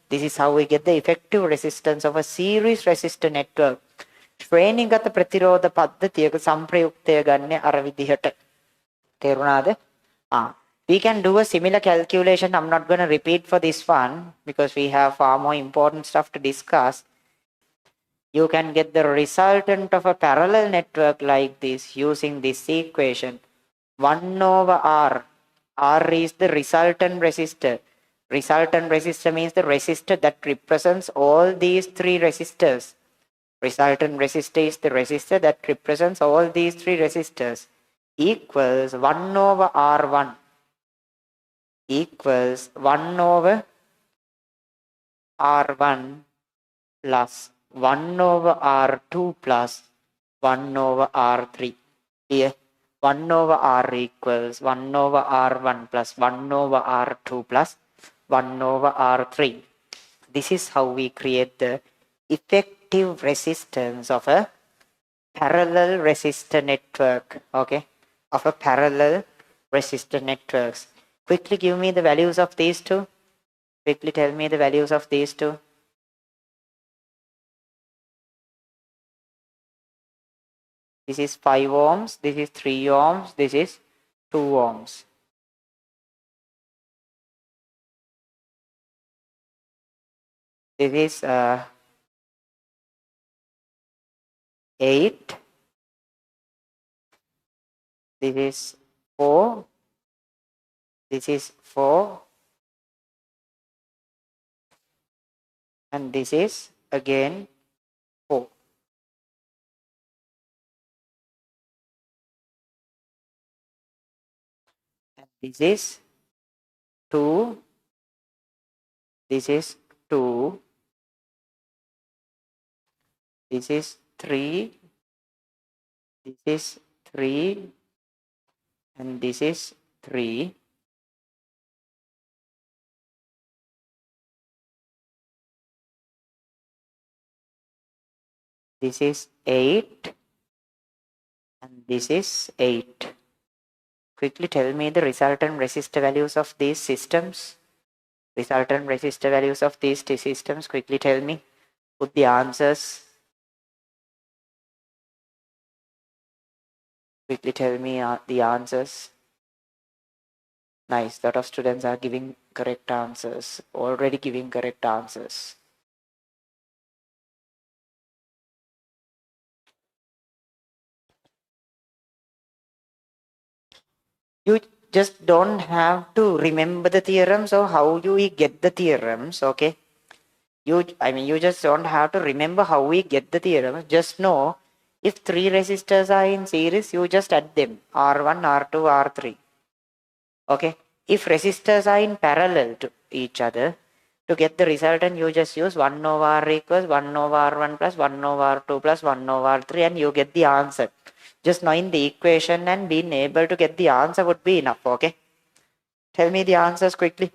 This is how we get the effective resistance of a series resistor network. ශ්‍රේණිගත ප්‍රතිරෝධ පද්ධතියක සංප්‍රයුක්තය ගන්න අර විදිහට. තේරුණාද? We can do a similar calculation. I'm not going to repeat for this one because we have far more important stuff to discuss. You can get the resultant of a parallel network like this using this equation. 1 over R. R is the resultant resistor. Resultant resistor means the resistor that represents all these three resistors. Resultant resistor is the resistor that represents all these three resistors. Equals 1 over R1 equals 1 over R1 plus 1 over R2 plus 1 over R3. Here 1 over R equals 1 over R1 plus 1 over R2 plus 1 over R3. This is how we create the effective resistance of a parallel resistor network. Okay, of a parallel resistor networks. Quickly give me the values of these two. Quickly tell me the values of these two. This is 5 ohms, this is 3 ohms, this is 2 ohms. This is 8. This is 4. This is 4. And this is again 4. And this is 2. This is 2. This is 3. This is 3. And this is 3. This is 8. And this is 8. Quickly tell me the resultant resistor values of these systems. Resultant resistor values of these two systems. Quickly tell me. Put the answers. Quickly tell me the answers. Nice. A lot of students are giving correct answers. Already giving correct answers. You just don't have to remember the theorems or how you get the theorems. Okay. You just don't have to remember how we get the theorem. Just know if three resistors are in series, you just add them. R1, R2, R3. Okay. If resistors are in parallel to each other, to get the resultant, you just use 1 over R equals 1 over R1 plus 1 over R2 plus 1 over R3 and you get the answer. Just knowing the equation and being able to get the answer would be enough. Okay. Tell me the answers quickly.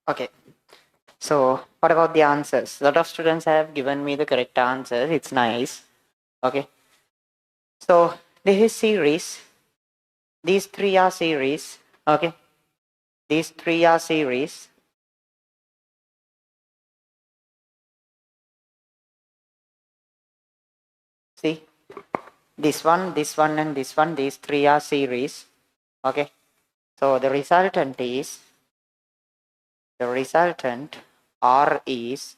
Okay. So what about the answers? A lot of students have given me the correct answers. It's nice. Okay. So this is series. These three are series. Okay. These three are series. See, this one, and this one, these three are series. Okay. So the resultant R is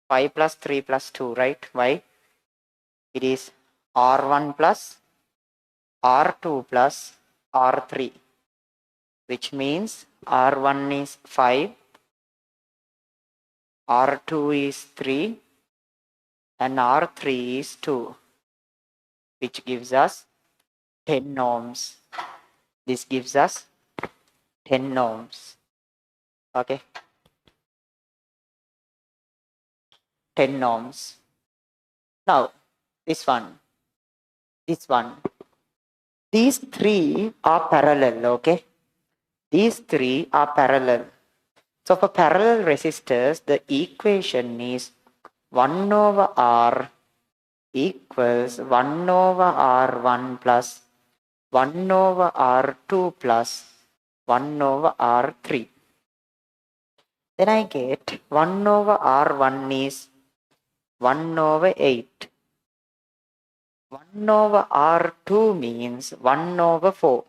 5 plus 3 plus 2, right? Why? It is R1 plus R2 plus R3, which means R1 is 5, R2 is 3, and R3 is 2, which gives us 10 ohms. This gives us 10 ohms. Okay, 10 ohms. Now, this one, these three are parallel. Okay, these three are parallel. So for parallel resistors, the equation is 1 over R equals 1 over R1 plus 1 over R2 plus 1 over R3. Then I get 1 over R1 is 1 over 8. 1 over R2 means 1 over 4.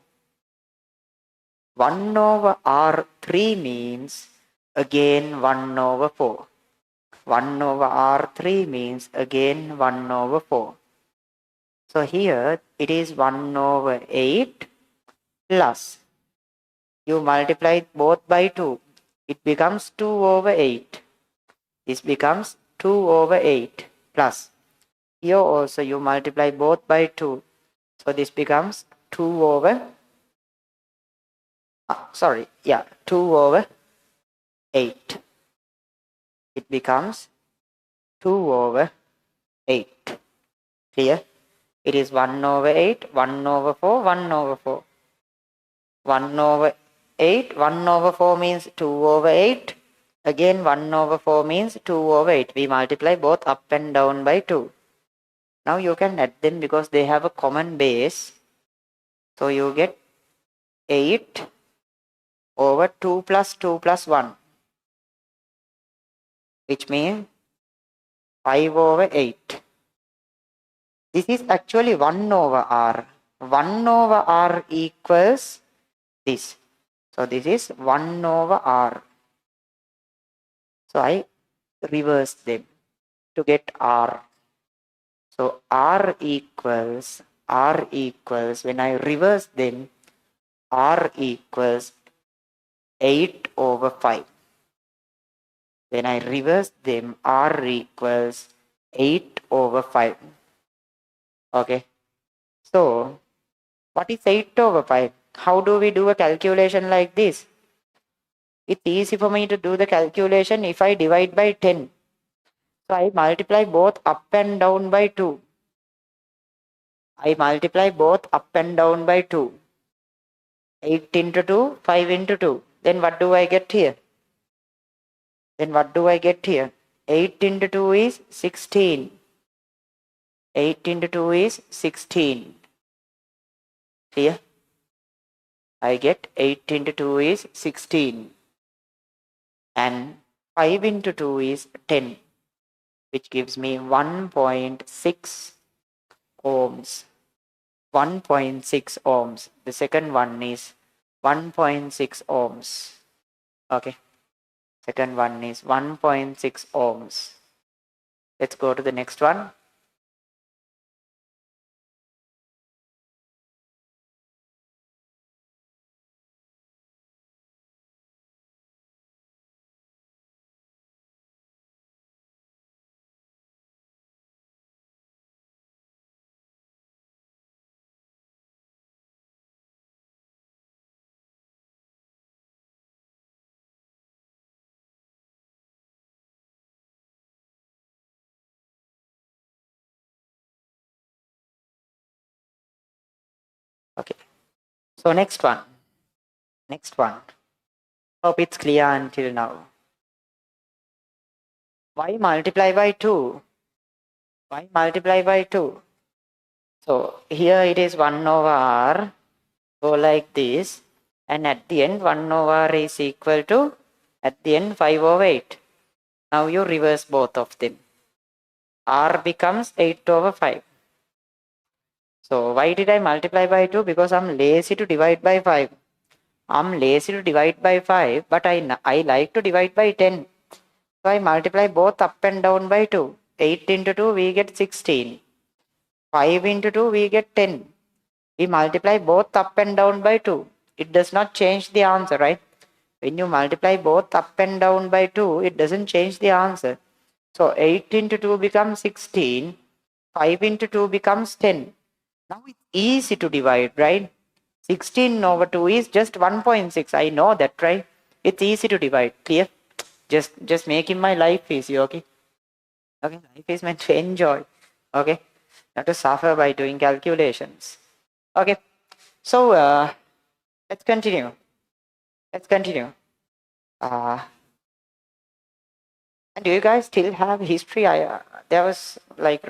1 over R3 means again 1 over 4. 1 over R3 means again 1 over 4. So here it is 1 over 8 plus, you multiply both by 2. It becomes 2 over 8. This becomes 2 over 8 plus. Here also you multiply both by 2. So this becomes 2 over, 2 over 8. It becomes 2 over 8. Clear? It is 1 over 8, 1 over 4, 1 over 4. 1 over 8, 1 over 4 means 2 over 8. Again 1 over 4 means 2 over 8. We multiply both up and down by 2. Now you can add them because they have a common base. So you get 8 over 2 plus 2 plus 1, which means 5 over 8. This is actually 1 over R. 1 over R equals this. So this is 1 over R. So I reverse them to get R. So R equals, when I reverse them, R equals 8 over 5. When I reverse them, R equals 8 over 5. Okay. So, what is 8 over 5? How do we do a calculation like this? It's easy for me to do the calculation if I divide by 10. So, I multiply both up and down by 2. I multiply both up and down by 2. 8 into 2, 5 into 2. Then what do I get here? 8 into 2 is 16. 8 into 2 is 16. Here, I get 8 into 2 is 16. And 5 into 2 is 10, which gives me 1.6 ohms. 1.6 ohms. The second one is 1.6 ohms. Okay. Second one is 1.6 ohms. Let's go to the next one. Okay. So next one. Hope it's clear until now. Why multiply by 2? Why multiply by 2? So here it is 1 over r, go like this, and at the end 1 over r is equal to, at the end 5 over 8. Now you reverse both of them. R becomes 8 over 5. So why did I multiply by 2? Because I'm lazy to divide by 5. I'm lazy to divide by 5, but I like to divide by 10. So I multiply both up and down by 2. 8 into 2 we get 16. 5 into 2 we get 10. We multiply both up and down by 2. It does not change the answer, right? When you multiply both up and down by 2, it doesn't change the answer. So 8 into 2 becomes 16. 5 into 2 becomes 10. Now it's easy to divide, right? 16 over 2 is just 1.6. I know that, right? It's easy to divide. Clear? Just making my life easy, okay? Okay, life is meant to enjoy. Okay? Not to suffer by doing calculations. Okay. So let's continue. Let's continue. And do you guys still have history? There was like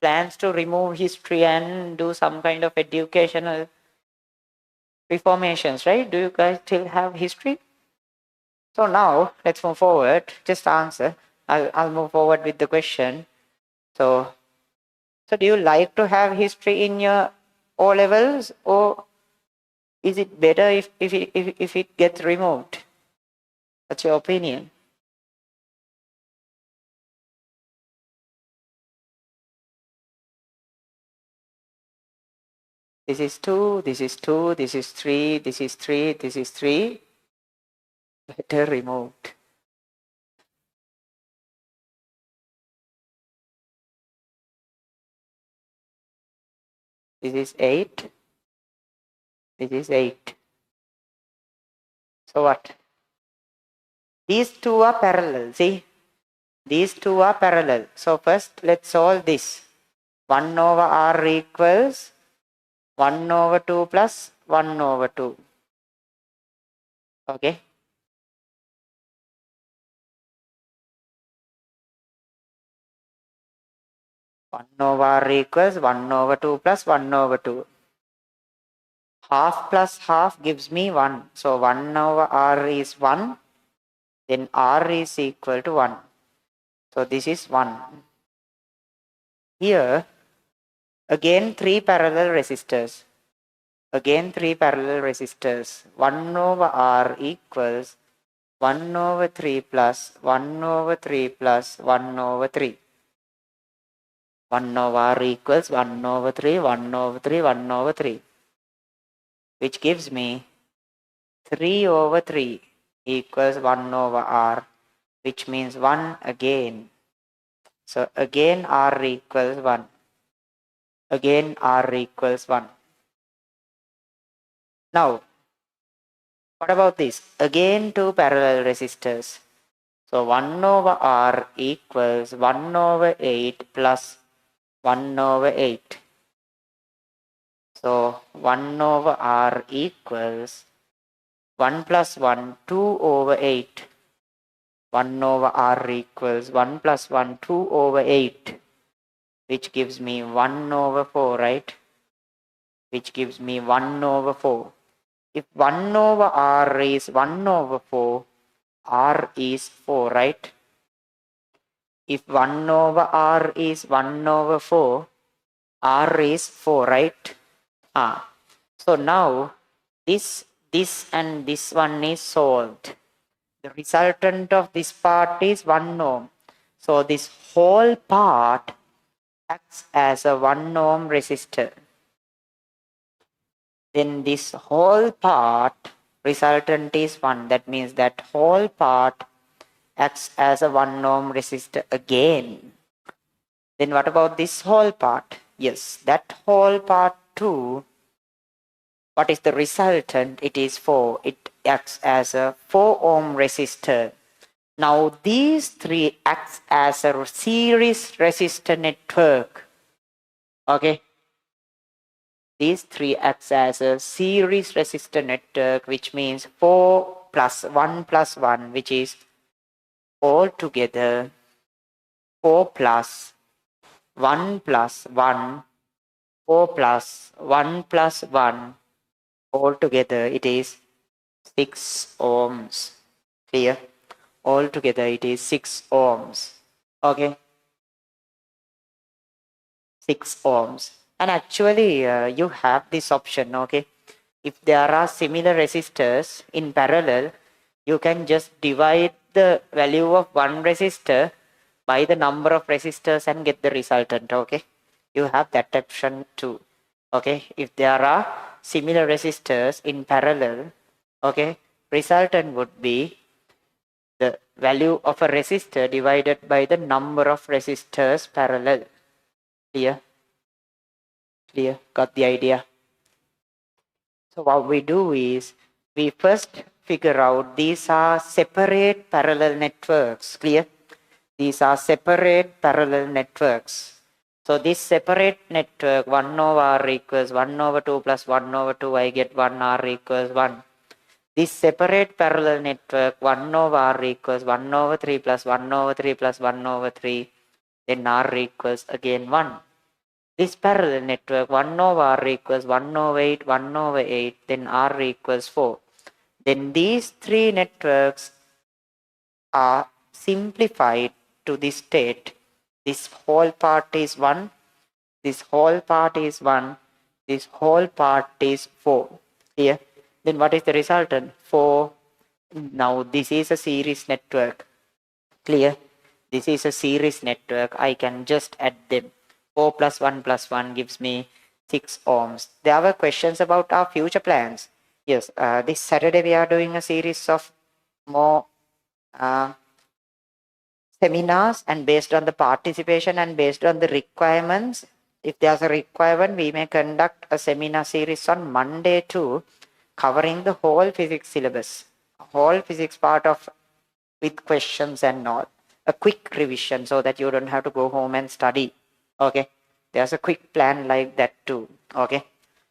plans to remove history and do some kind of educational reformations, right? Do you guys still have history? So now let's move forward. Just answer. I'll move forward with the question. So do you like to have history in your O levels, or is it better if it gets removed? What's your opinion? This is 2, this is 2, this is 3, this is 3, this is 3. Better removed. This is 8. This is 8. So what? These two are parallel. See? These two are parallel. So first let's solve this. 1 over r equals 1 over 2 plus 1 over 2. Okay. 1 over r equals 1 over 2 plus 1 over 2. Half plus half gives me 1. So 1 over r is 1. Then r is equal to 1. So this is 1. Here, again 3 parallel resistors. Again 3 parallel resistors. 1 over r equals 1 over 3 plus 1 over 3 plus 1 over 3. 1 over r equals 1 over 3, 1 over 3, 1 over 3. Which gives me 3 over 3 equals 1 over r, which means 1 again. So again r equals 1. Again r equals 1. Now, what about this? Again 2 parallel resistors. So 1 over r equals 1 over 8 plus 1 over 8. So 1 over r equals 1 plus 1, 2 over 8. 1 over r equals 1 plus 1, 2 over 8. Which gives me 1 over 4, right? Which gives me 1 over 4. If 1 over r is 1 over 4, r is 4, right? If 1 over r is 1 over 4, r is 4, right? So now this and this one is solved. The resultant of this part is 1 ohm. So this whole part acts as a 1 ohm resistor. Then this whole part resultant is 1. That means that whole part acts as a 1 ohm resistor again. Then what about this whole part? Yes, that whole part too. What is the resultant? It is 4. It acts as a 4 ohm resistor. Now these three acts as a series resistor network. Okay. These three acts as a series resistor network, which means 4 plus 1, which is altogether 4 plus 1 plus 1, 4 plus 1 plus 1, altogether it is 6 ohms. Clear? Altogether it is 6 ohms. Okay, 6 ohms. And actually you have this option. Okay, if there are similar resistors in parallel, you can just divide the value of one resistor by the number of resistors and get the resultant. Okay, you have that option too. Okay, if there are similar resistors in parallel, okay, resultant would be the value of a resistor divided by the number of resistors parallel. Clear? Clear? Got the idea? So what we do is we first figure out these are separate parallel networks. Clear? These are separate parallel networks. So this separate network 1 over R equals 1 over 2 plus 1 over 2, I get 1 R equals 1. This separate parallel network 1 over R equals 1 over 3 plus 1 over 3 plus 1 over 3, then R equals again 1. This parallel network 1 over R equals 1 over 8, 1 over 8, then R equals 4. Then these three networks are simplified to this state. This whole part is 1, this whole part is 1, this whole part is 4. Here, then what is the resultant? 4. Now this is a series network. Clear? This is a series network. I can just add them. 4 plus 1 gives me 6 ohms. There were questions about our future plans. Yes, this Saturday we are doing a series of more seminars, and based on the participation and based on the requirements, if there's a requirement, we may conduct a seminar series on Monday too, covering the whole physics syllabus, whole physics part of with questions and all. A quick revision so that you don't have to go home and study. Okay, there's a quick plan like that too. Okay,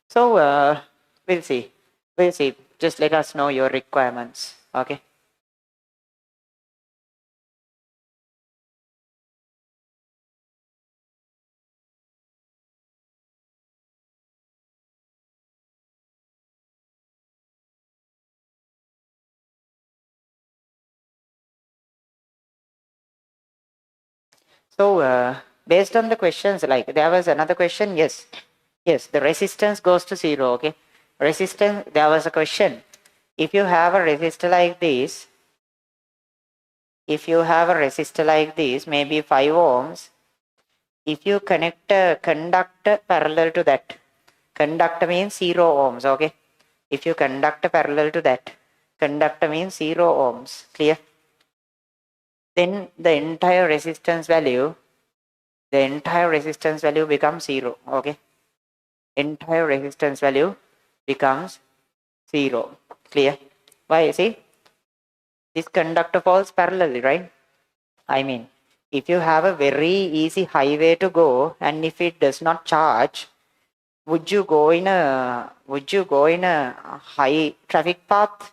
so we'll see. Just let us know your requirements. Okay. So based on the questions, like there was another question. Yes, the resistance goes to 0. Okay, resistance, there was a question. If you have a resistor like this, maybe 5 ohms, if you connect a conductor parallel to that, conductor means 0 ohms. Okay, if you conduct a parallel to that, conductor means 0 ohms. Clear? Then the entire resistance value becomes 0. Okay, entire resistance value becomes 0. Clear? Why? See, this conductor falls parallelly, right? I mean, if you have a very easy highway to go and if it does not charge, would you go in a high traffic path?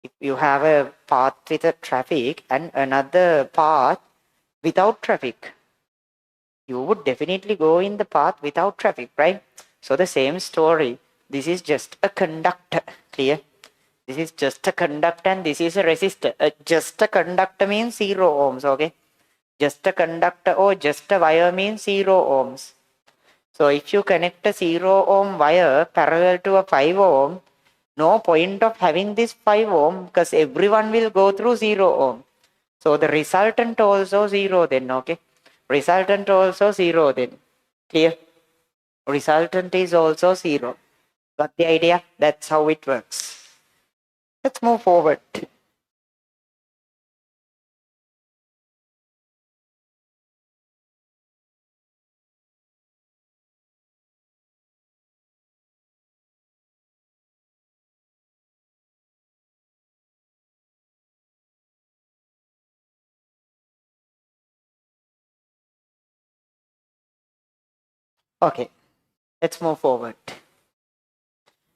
If you have a path with a traffic and another path without traffic, you would definitely go in the path without traffic, right? So the same story. This is just a conductor. Clear? This is just a conductor and this is a resistor. Just a conductor means 0 ohms. Okay? Just a conductor or just a wire means 0 ohms. So if you connect a 0 ohm wire parallel to a 5 ohm, no point of having this 5 ohm because everyone will go through 0 ohm. So the resultant also 0 then. Okay? Resultant also 0 then. Clear? Resultant is also 0. Got the idea? That's how it works. Let's move forward. Okay, let's move forward.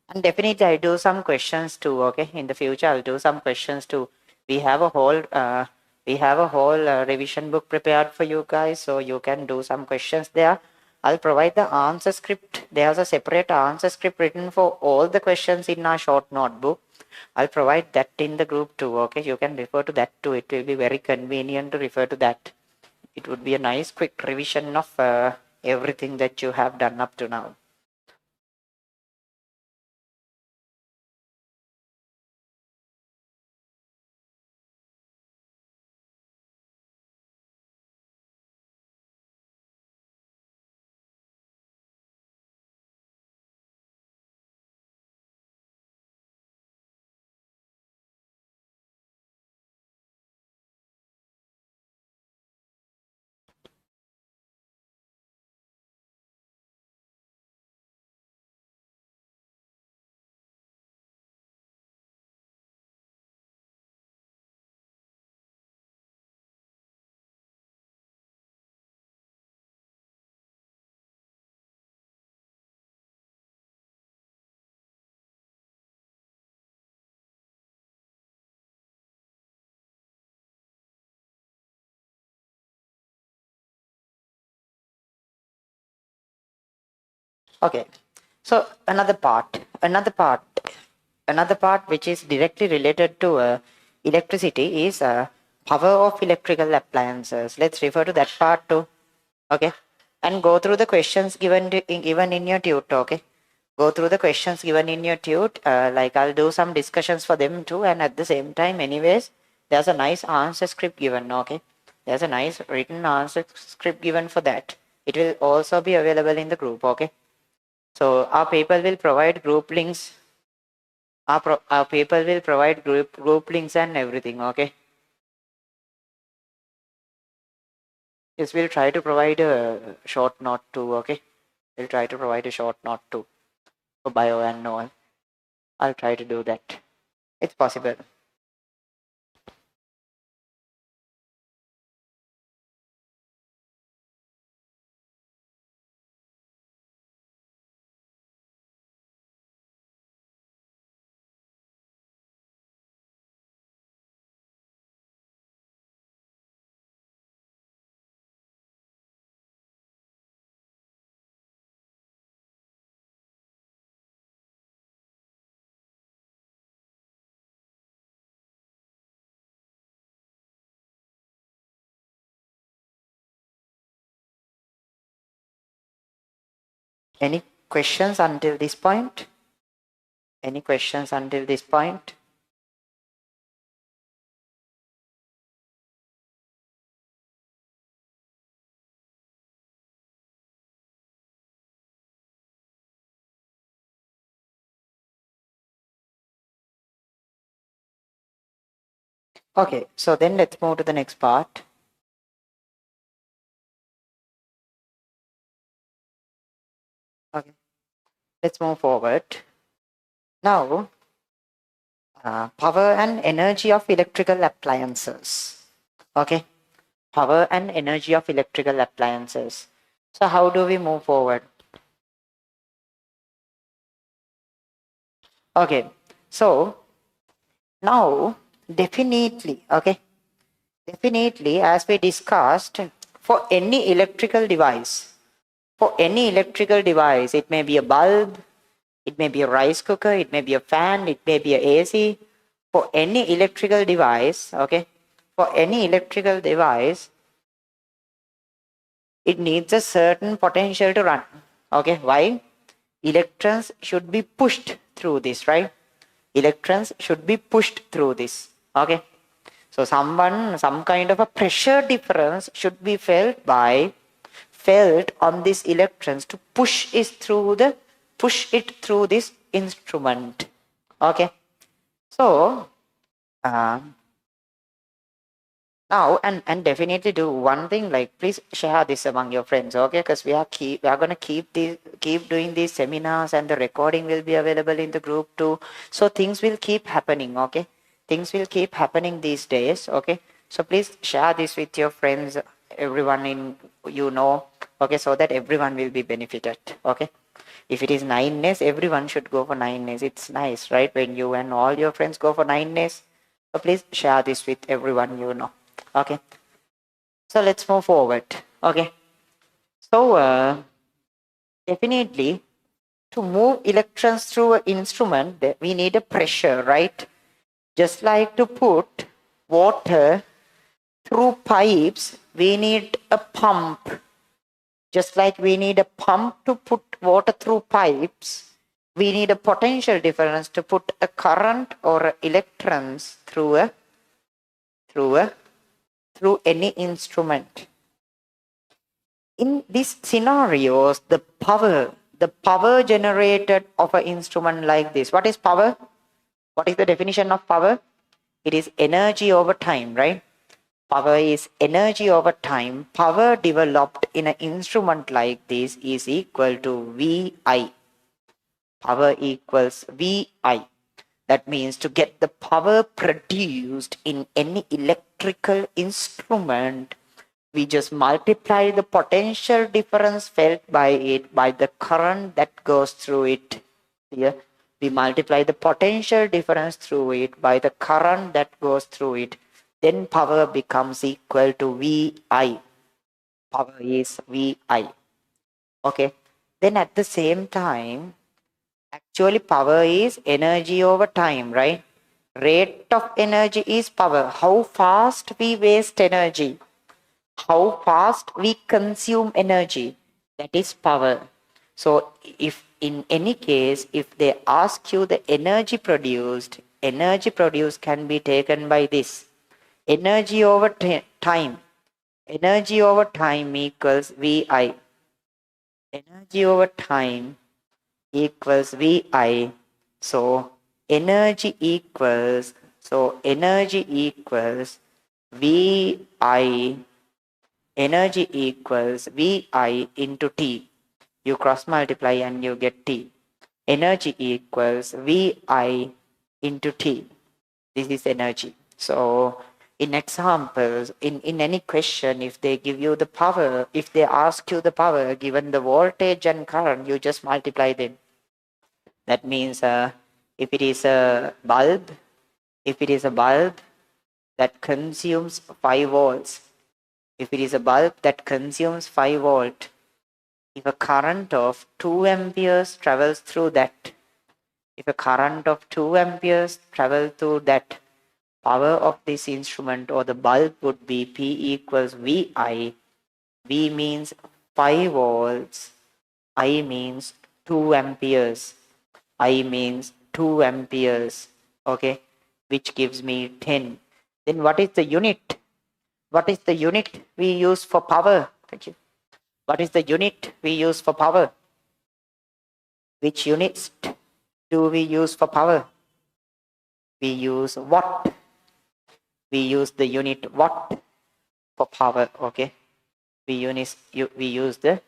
And definitely I do some questions too. Okay, in the future I'll do some questions too. We have a whole revision book prepared for you guys, so you can do some questions there. I'll provide the answer script. There's a separate answer script written for all the questions in our short notebook. I'll provide that in the group too. Okay, you can refer to that too. It will be very convenient to refer to that. It would be a nice quick revision of everything that you have done up to now. Okay, so another part which is directly related to electricity is power of electrical appliances. Let's refer to that part too. Okay, and go through the questions given in your tute. Okay, go through the questions given in your tute. Like I'll do some discussions for them too, and at the same time, anyways, there's a nice answer script given. Okay, there's a nice written answer script given for that. It will also be available in the group. Okay. So our paper will provide group links. Our paper will provide group links and everything. Okay. Yes, we'll try to provide a short note too. Okay. We'll try to provide a short note too for bio and Noel. I'll try to do that. It's possible. Any questions until this point? Any questions until this point? Okay, so then let's move to the next part. Okay, let's move forward. Now, power and energy of electrical appliances. Okay, power and energy of electrical appliances. So how do we move forward? Okay, so now definitely, okay, definitely as we discussed, for any electrical device, it may be a bulb, it may be a rice cooker, it may be a fan, it may be a AC. For any electrical device, okay, for any electrical device, it needs a certain potential to run. Okay, why? Electrons should be pushed through this, right? Electrons should be pushed through this. Okay, so some kind of a pressure difference should be felt on these electrons to push it through this instrument. Okay, so now and definitely do one thing, like please share this among your friends. Okay, because we are gonna keep doing these seminars, and the recording will be available in the group too. So things will keep happening. Okay, things will keep happening these days. Okay, so please share this with your friends, everyone in okay, so that everyone will be benefited. Okay, If it is 9s, everyone should go for 9s. It's nice, right? When you and all your friends go for 9s. So please share this with everyone you know. Okay. So let's move forward. Okay. So definitely to move electrons through an instrument, we need a pressure, right? Just like to put water through pipes, we need a pump. Just like we need a pump to put water through pipes, we need a potential difference to put a current or electrons through any instrument. In these scenarios, the power generated of an instrument like this. What is power? What is the definition of power? It is energy over time, right? Power is energy over time. Power developed in an instrument like this is equal to VI. Power equals VI. That means to get the power produced in any electrical instrument, we just multiply the potential difference felt by it by the current that goes through it. Here, we multiply the potential difference through it by the current that goes through it. Then power becomes equal to VI. Power is VI. Okay. Then at the same time, actually power is energy over time, right? Rate of energy is power. How fast we waste energy, how fast we consume energy, that is power. So if in any case, if they ask you the energy produced can be taken by this. Energy over time. Energy over time equals VI. Energy over time equals VI. So energy equals VI. Energy equals VI into T. You cross multiply and you get T. Energy equals VI into T. This is energy. So in examples, in any question, if they give you the power, if they ask you the power given the voltage and current, you just multiply them. That means if it is a bulb that consumes 5 volts, if it is a bulb that consumes 5 volt, if a current of 2 amperes travels through that, power of this instrument or the bulb would be P equals VI. V means 5 volts, I means 2 amperes. Okay, which gives me 10. Then what is the unit? What is the unit we use for power? Thank you. What is the unit we use for power? Which units do we use for power? We use watt. We use the unit watt for power. Okay, we use the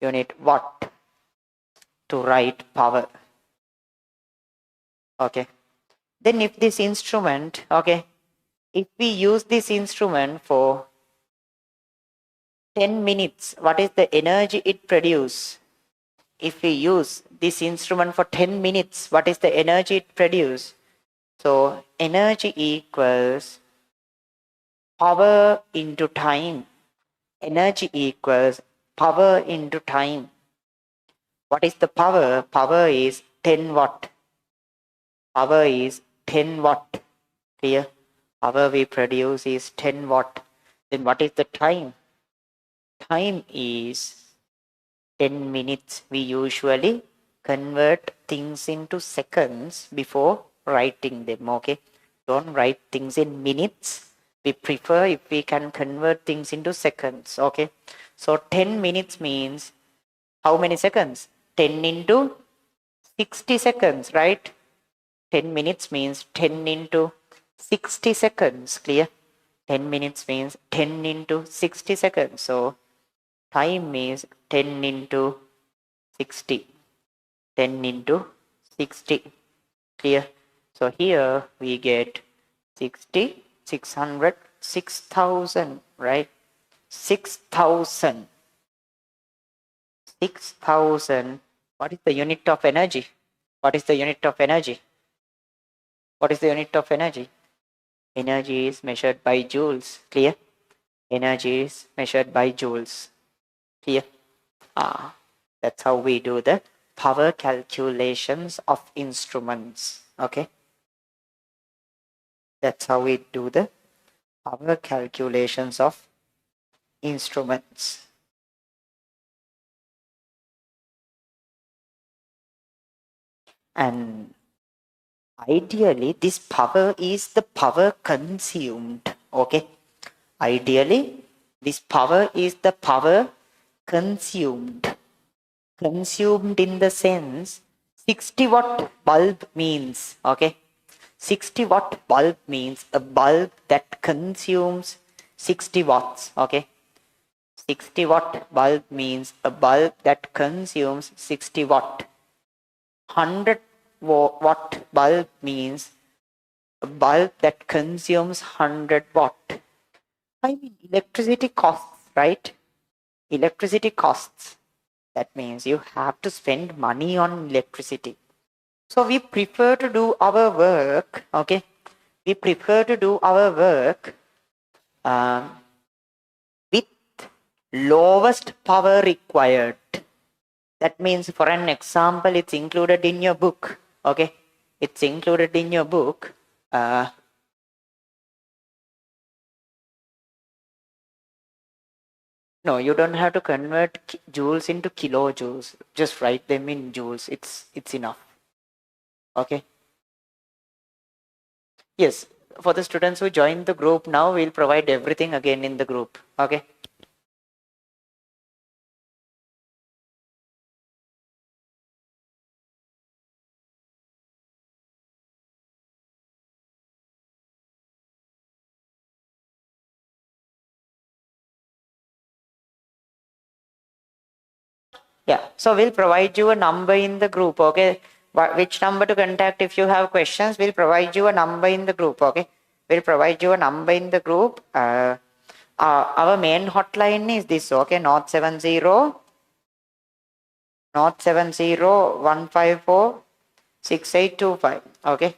unit watt to write power. Okay, then if this instrument, okay, if we use this instrument for 10 minutes, what is the energy it produces? If we use this instrument for 10 minutes, what is the energy it produces? So energy equals power into time. Energy equals power into time. What is the power? Power is 10 watt. Power is 10 watt. Clear? Power we produce is 10 watt. Then what is the time? Time is 10 minutes. We usually convert things into seconds before writing them. Okay, don't write things in minutes. We prefer if we can convert things into seconds. Okay, so 10 minutes means how many seconds? 10 into 60 seconds, right? 10 minutes means 10 into 60 seconds. Clear? 10 minutes means 10 into 60 seconds. So time is 10 into 60. 10 into 60. Clear? So here we get 60, 600, 6,000, right? 6,000 What is the unit of energy? What is the unit of energy? What is the unit of energy? Energy is measured by joules. Clear? Energy is measured by joules. Clear? That's how we do the power calculations of instruments. Okay? That's how we do the power calculations of instruments. And ideally, this power is the power consumed. Okay? Ideally, this power is the power consumed. Consumed in the sense 60 watt bulb means, okay? 60 watt bulb means a bulb that consumes 60 watts, okay? 60 watt bulb means a bulb that consumes 60 watt. 100 watt bulb means a bulb that consumes 100 watt. I mean, electricity costs, right? Electricity costs. That means you have to spend money on electricity. So we prefer to do our work, okay? We prefer to do our work with lowest power required. That means, for an example, it's included in your book, okay? It's included in your book. No, you don't have to convert joules into kilojoules. Just write them in joules. It's enough. Okay. Yes, for the students who join the group now, we'll provide everything again in the group. Okay. Yeah, so we'll provide you a number in the group, okay? Which number to contact if you have questions, we'll provide you a number in the group, okay? We'll provide you a number in the group. Our main hotline is this, okay? 070 154 6825, okay?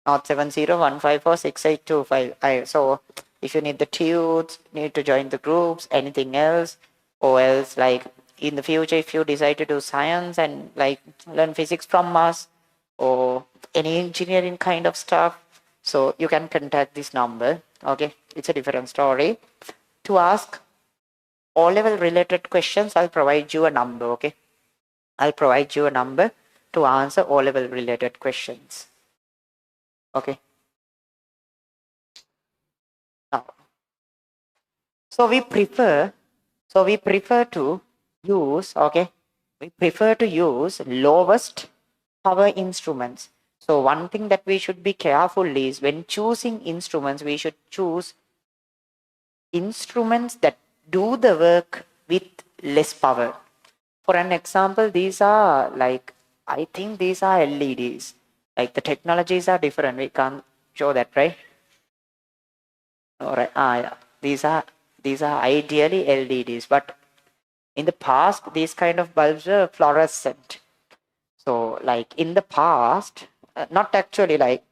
070 154 6825. So if you need the tunes, need to join the groups, anything else, or else like in the future, if you decide to do science and like learn physics from us or any engineering kind of stuff, so you can contact this number, okay? It's a different story. To ask O-level related questions, I'll provide you a number, okay? I'll provide you a number to answer O-level related questions, okay? Now, so we prefer to use, okay, we prefer to use lowest power instruments. So one thing that we should be careful is when choosing instruments, we should choose instruments that do the work with less power. For an example, these are like, I think these are LEDs. Like the technologies are different. We can't show that, right? All right. Yeah. These are ideally LEDs, but in the past, these kind of bulbs were fluorescent. So, like in the past, not actually like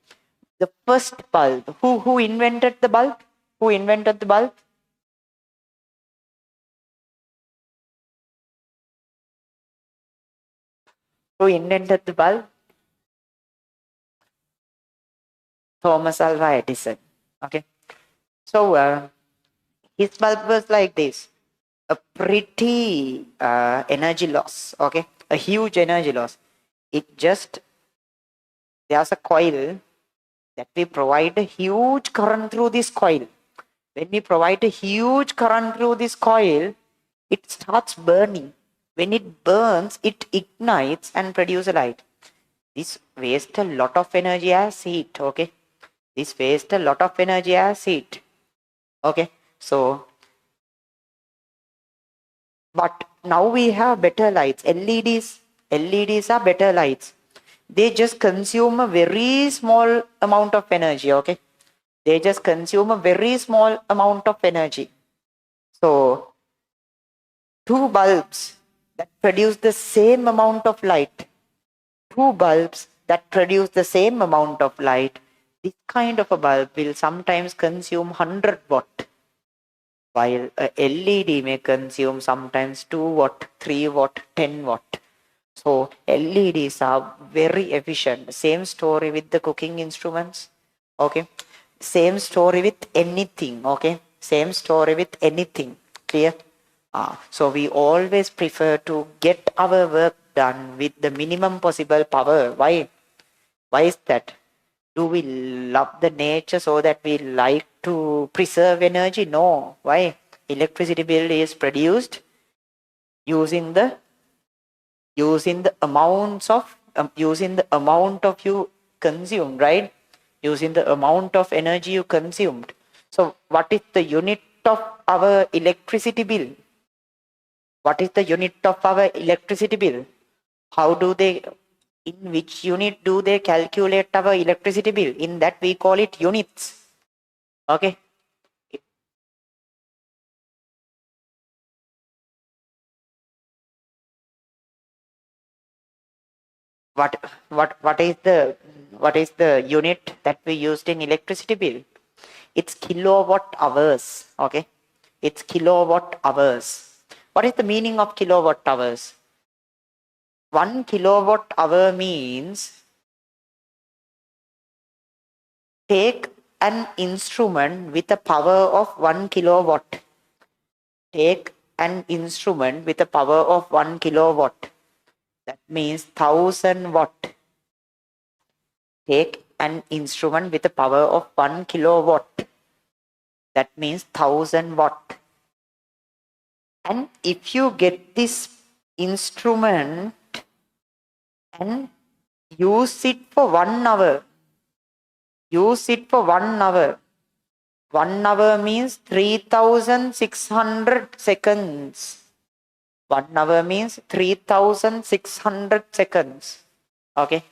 the first bulb. Who invented the bulb? Who invented the bulb? Who invented the bulb? Thomas Alva Edison. Okay. So his bulb was like this. A pretty energy loss. Okay. A huge energy loss. It just, there's a coil that we provide a huge current through this coil. When we provide a huge current through this coil, it starts burning. When it burns, it ignites and produces a light. This wastes a lot of energy as heat, okay? This wastes a lot of energy as heat, okay? So, but now we have better lights. LEDs are better lights. They just consume a very small amount of energy, okay? They just consume a very small amount of energy. So, two bulbs that produce the same amount of light. Two bulbs that produce the same amount of light. This kind of a bulb will sometimes consume 100 watt, while a LED may consume sometimes 2 watt, 3 watt, 10 watt. So LEDs are very efficient. Same story with the cooking instruments. Okay. Same story with anything. Okay. Same story with anything. Clear? So we always prefer to get our work done with the minimum possible power. Why? Why is that? Do we love the nature so that we like to preserve energy? No. Why? Electricity bill is produced using the amounts of using the amount of you consumed, right? Using the amount of energy you consumed. So what is the unit of our electricity bill? What is the unit of our electricity bill? How do they, in which unit do they calculate our electricity bill? In that we call it units. Okay. What is the unit that we used in electricity bill? It's kilowatt hours. Okay. It's kilowatt hours. What is the meaning of kilowatt hours? 1 kilowatt hour means take an instrument with a power of 1 kilowatt. Take an instrument with a power of 1 kilowatt. That means 1000 watt. Take an instrument with a power of 1 kilowatt. That means 1000 watt. And if you get this instrument and use it for 1 hour, use it for 1 hour. 1 hour means 3600 seconds. 1 hour means 3600 seconds. Okay.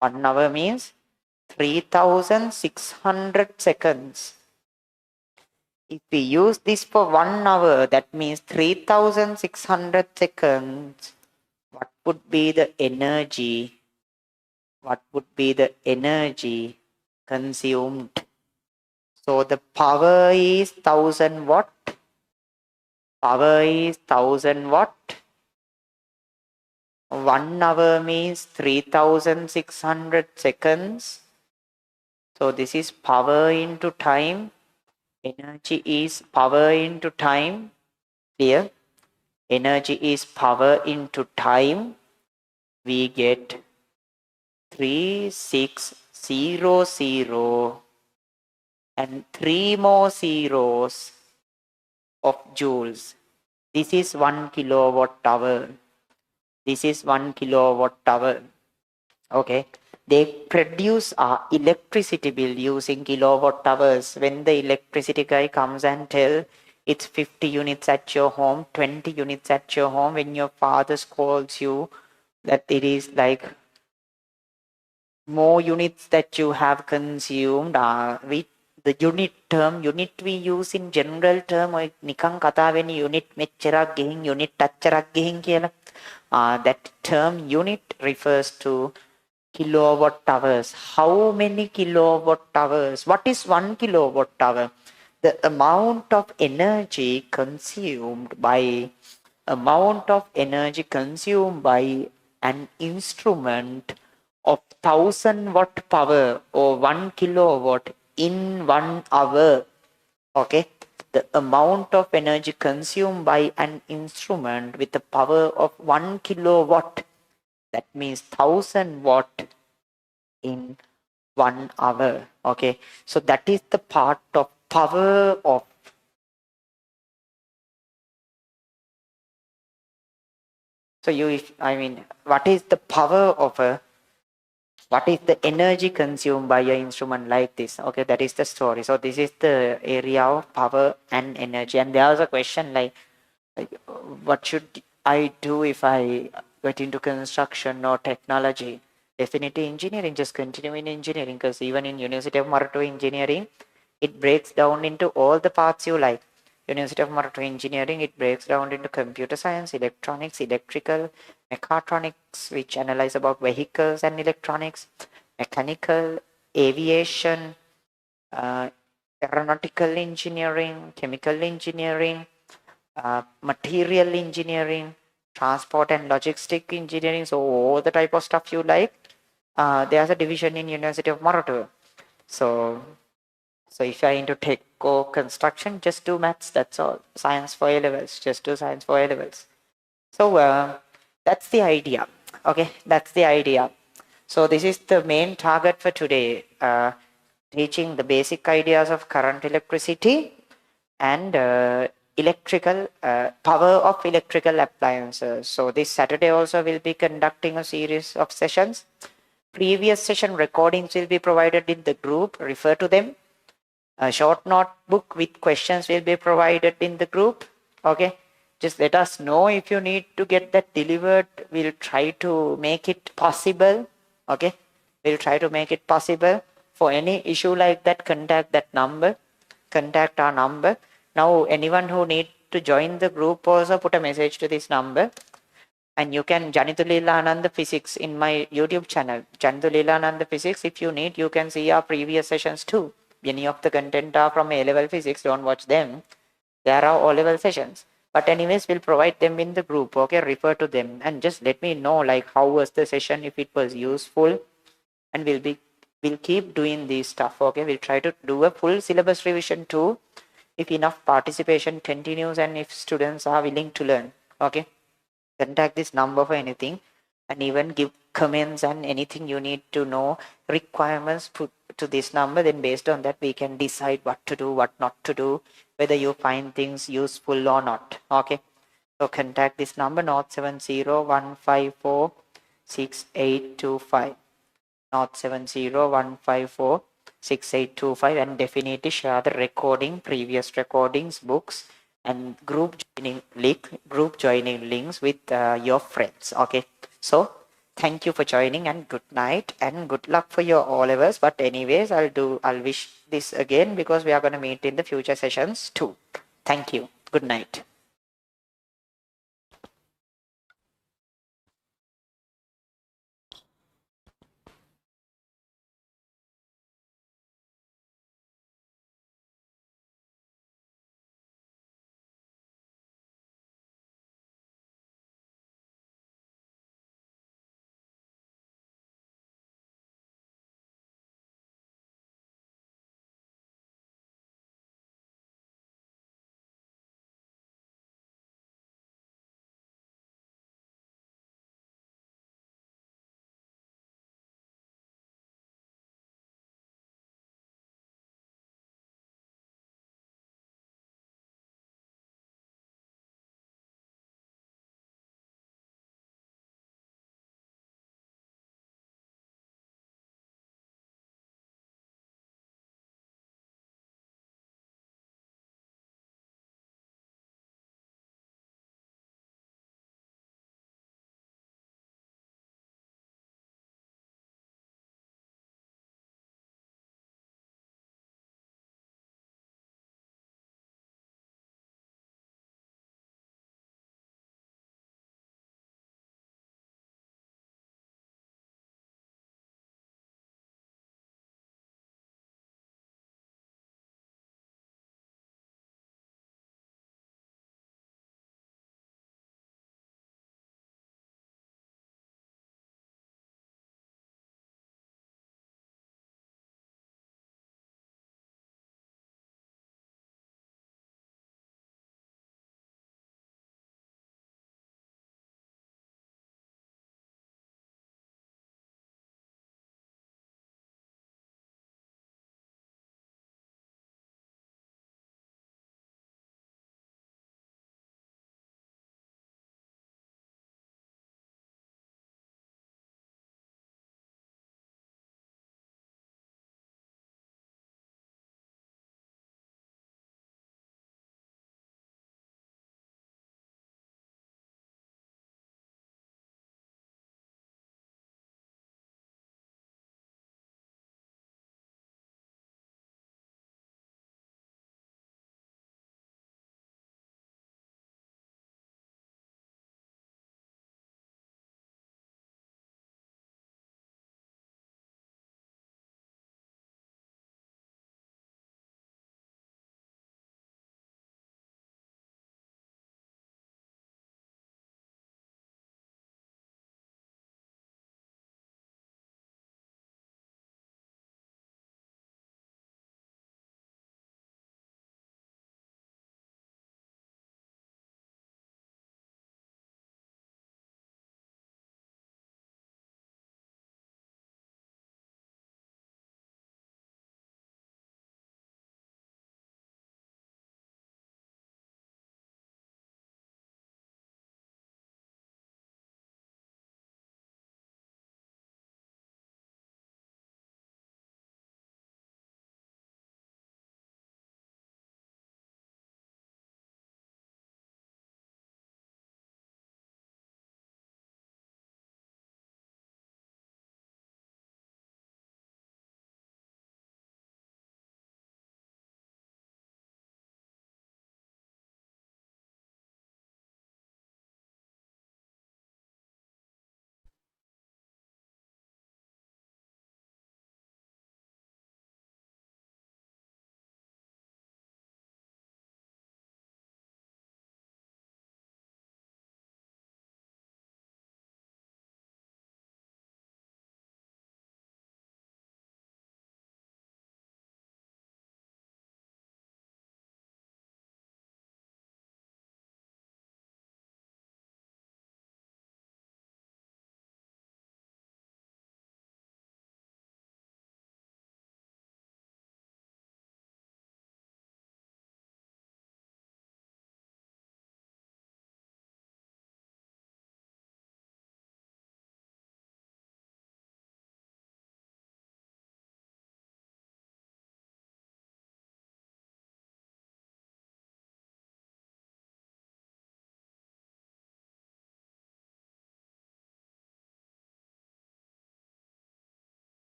1 hour means 3600 seconds. If we use this for 1 hour, that means 3600 seconds. What would be the energy? What would be the energy consumed? So the power is 1000 watt. Power is 1000 watt. 1 hour means 3600 seconds. So this is power into time. Energy is power into time. Clear? Energy is power into time. We get 3600 and 3 more zeros of joules. This is 1 kilowatt hour. This is 1 kilowatt hour. Okay. They produce electricity bill using kilowatt hours. When the electricity guy comes and tell it's 50 units at your home, 20 units at your home, when your father calls you that it is like more units that you have consumed, with the unit we use in general term, නිකං කතා වෙන්නේ unit මෙච්චරක් ගෙහින් unit අච්චරක් ගෙහින් කියලා. That term unit refers to kilowatt hours. How many kilowatt hours? What is 1 kilowatt hour? The amount of energy consumed by an instrument of 1000 watt power or 1 kilowatt in 1 hour. Okay, the amount of energy consumed by an instrument with a power of 1 kilowatt, that means 1000 watt in 1 hour. Okay, so that is the part of power of what is the power of what is the energy consumed by your instrument like this? Okay, that is the story. So this is the area of power and energy. And there was a question like what should I do if I get into construction or technology? Definitely engineering, just continue in engineering, because even in University of Maratua engineering, it breaks down into all the parts you like. University of Maratha Engineering, it breaks down into computer science, electronics, electrical, mechatronics, which analyze about vehicles and electronics, mechanical, aviation, aeronautical engineering, chemical engineering, material engineering, transport and logistic engineering. So all the type of stuff you like, there's a division in University of Maratha. So if you're into tech or construction, just do maths. That's all. Science for A levels. Just do science for A levels. So that's the idea. Okay, that's the idea. So this is the main target for today. Teaching the basic ideas of current, electricity, and electrical power of electrical appliances. So this Saturday also will be conducting a series of sessions. Previous session recordings will be provided in the group. Refer to them. A short notebook with questions will be provided in the group. Okay, just let us know if you need to get that delivered. We'll try to make it possible. Okay, we'll try to make it possible. For any issue like that, contact that number, contact our number. Now anyone who need to join the group also put a message to this number. And you can Janitulila Ananda Physics in my YouTube channel, Janitulila Ananda Physics. If you need, you can see our previous sessions too. Any of the content are from A-level physics, don't watch them. There are O-level sessions. But anyways, we'll provide them in the group, okay? Refer to them and just let me know like how was the session, if it was useful, and we'll keep doing this stuff, okay? We'll try to do a full syllabus revision too, if enough participation continues and if students are willing to learn, okay? Contact this number for anything, and even give comments and anything you need to know, requirements, put to this number. Then based on that we can decide what to do, what not to do, whether you find things useful or not, okay? So contact this number, 070-154-6825, 070-154-6825, and definitely share the recording, previous recordings, books, and group joining links with your friends, okay? So thank you for joining, and good night and good luck for your O levels. But anyways, I'll wish this again because we are going to meet in the future sessions too. Thank you. Good night.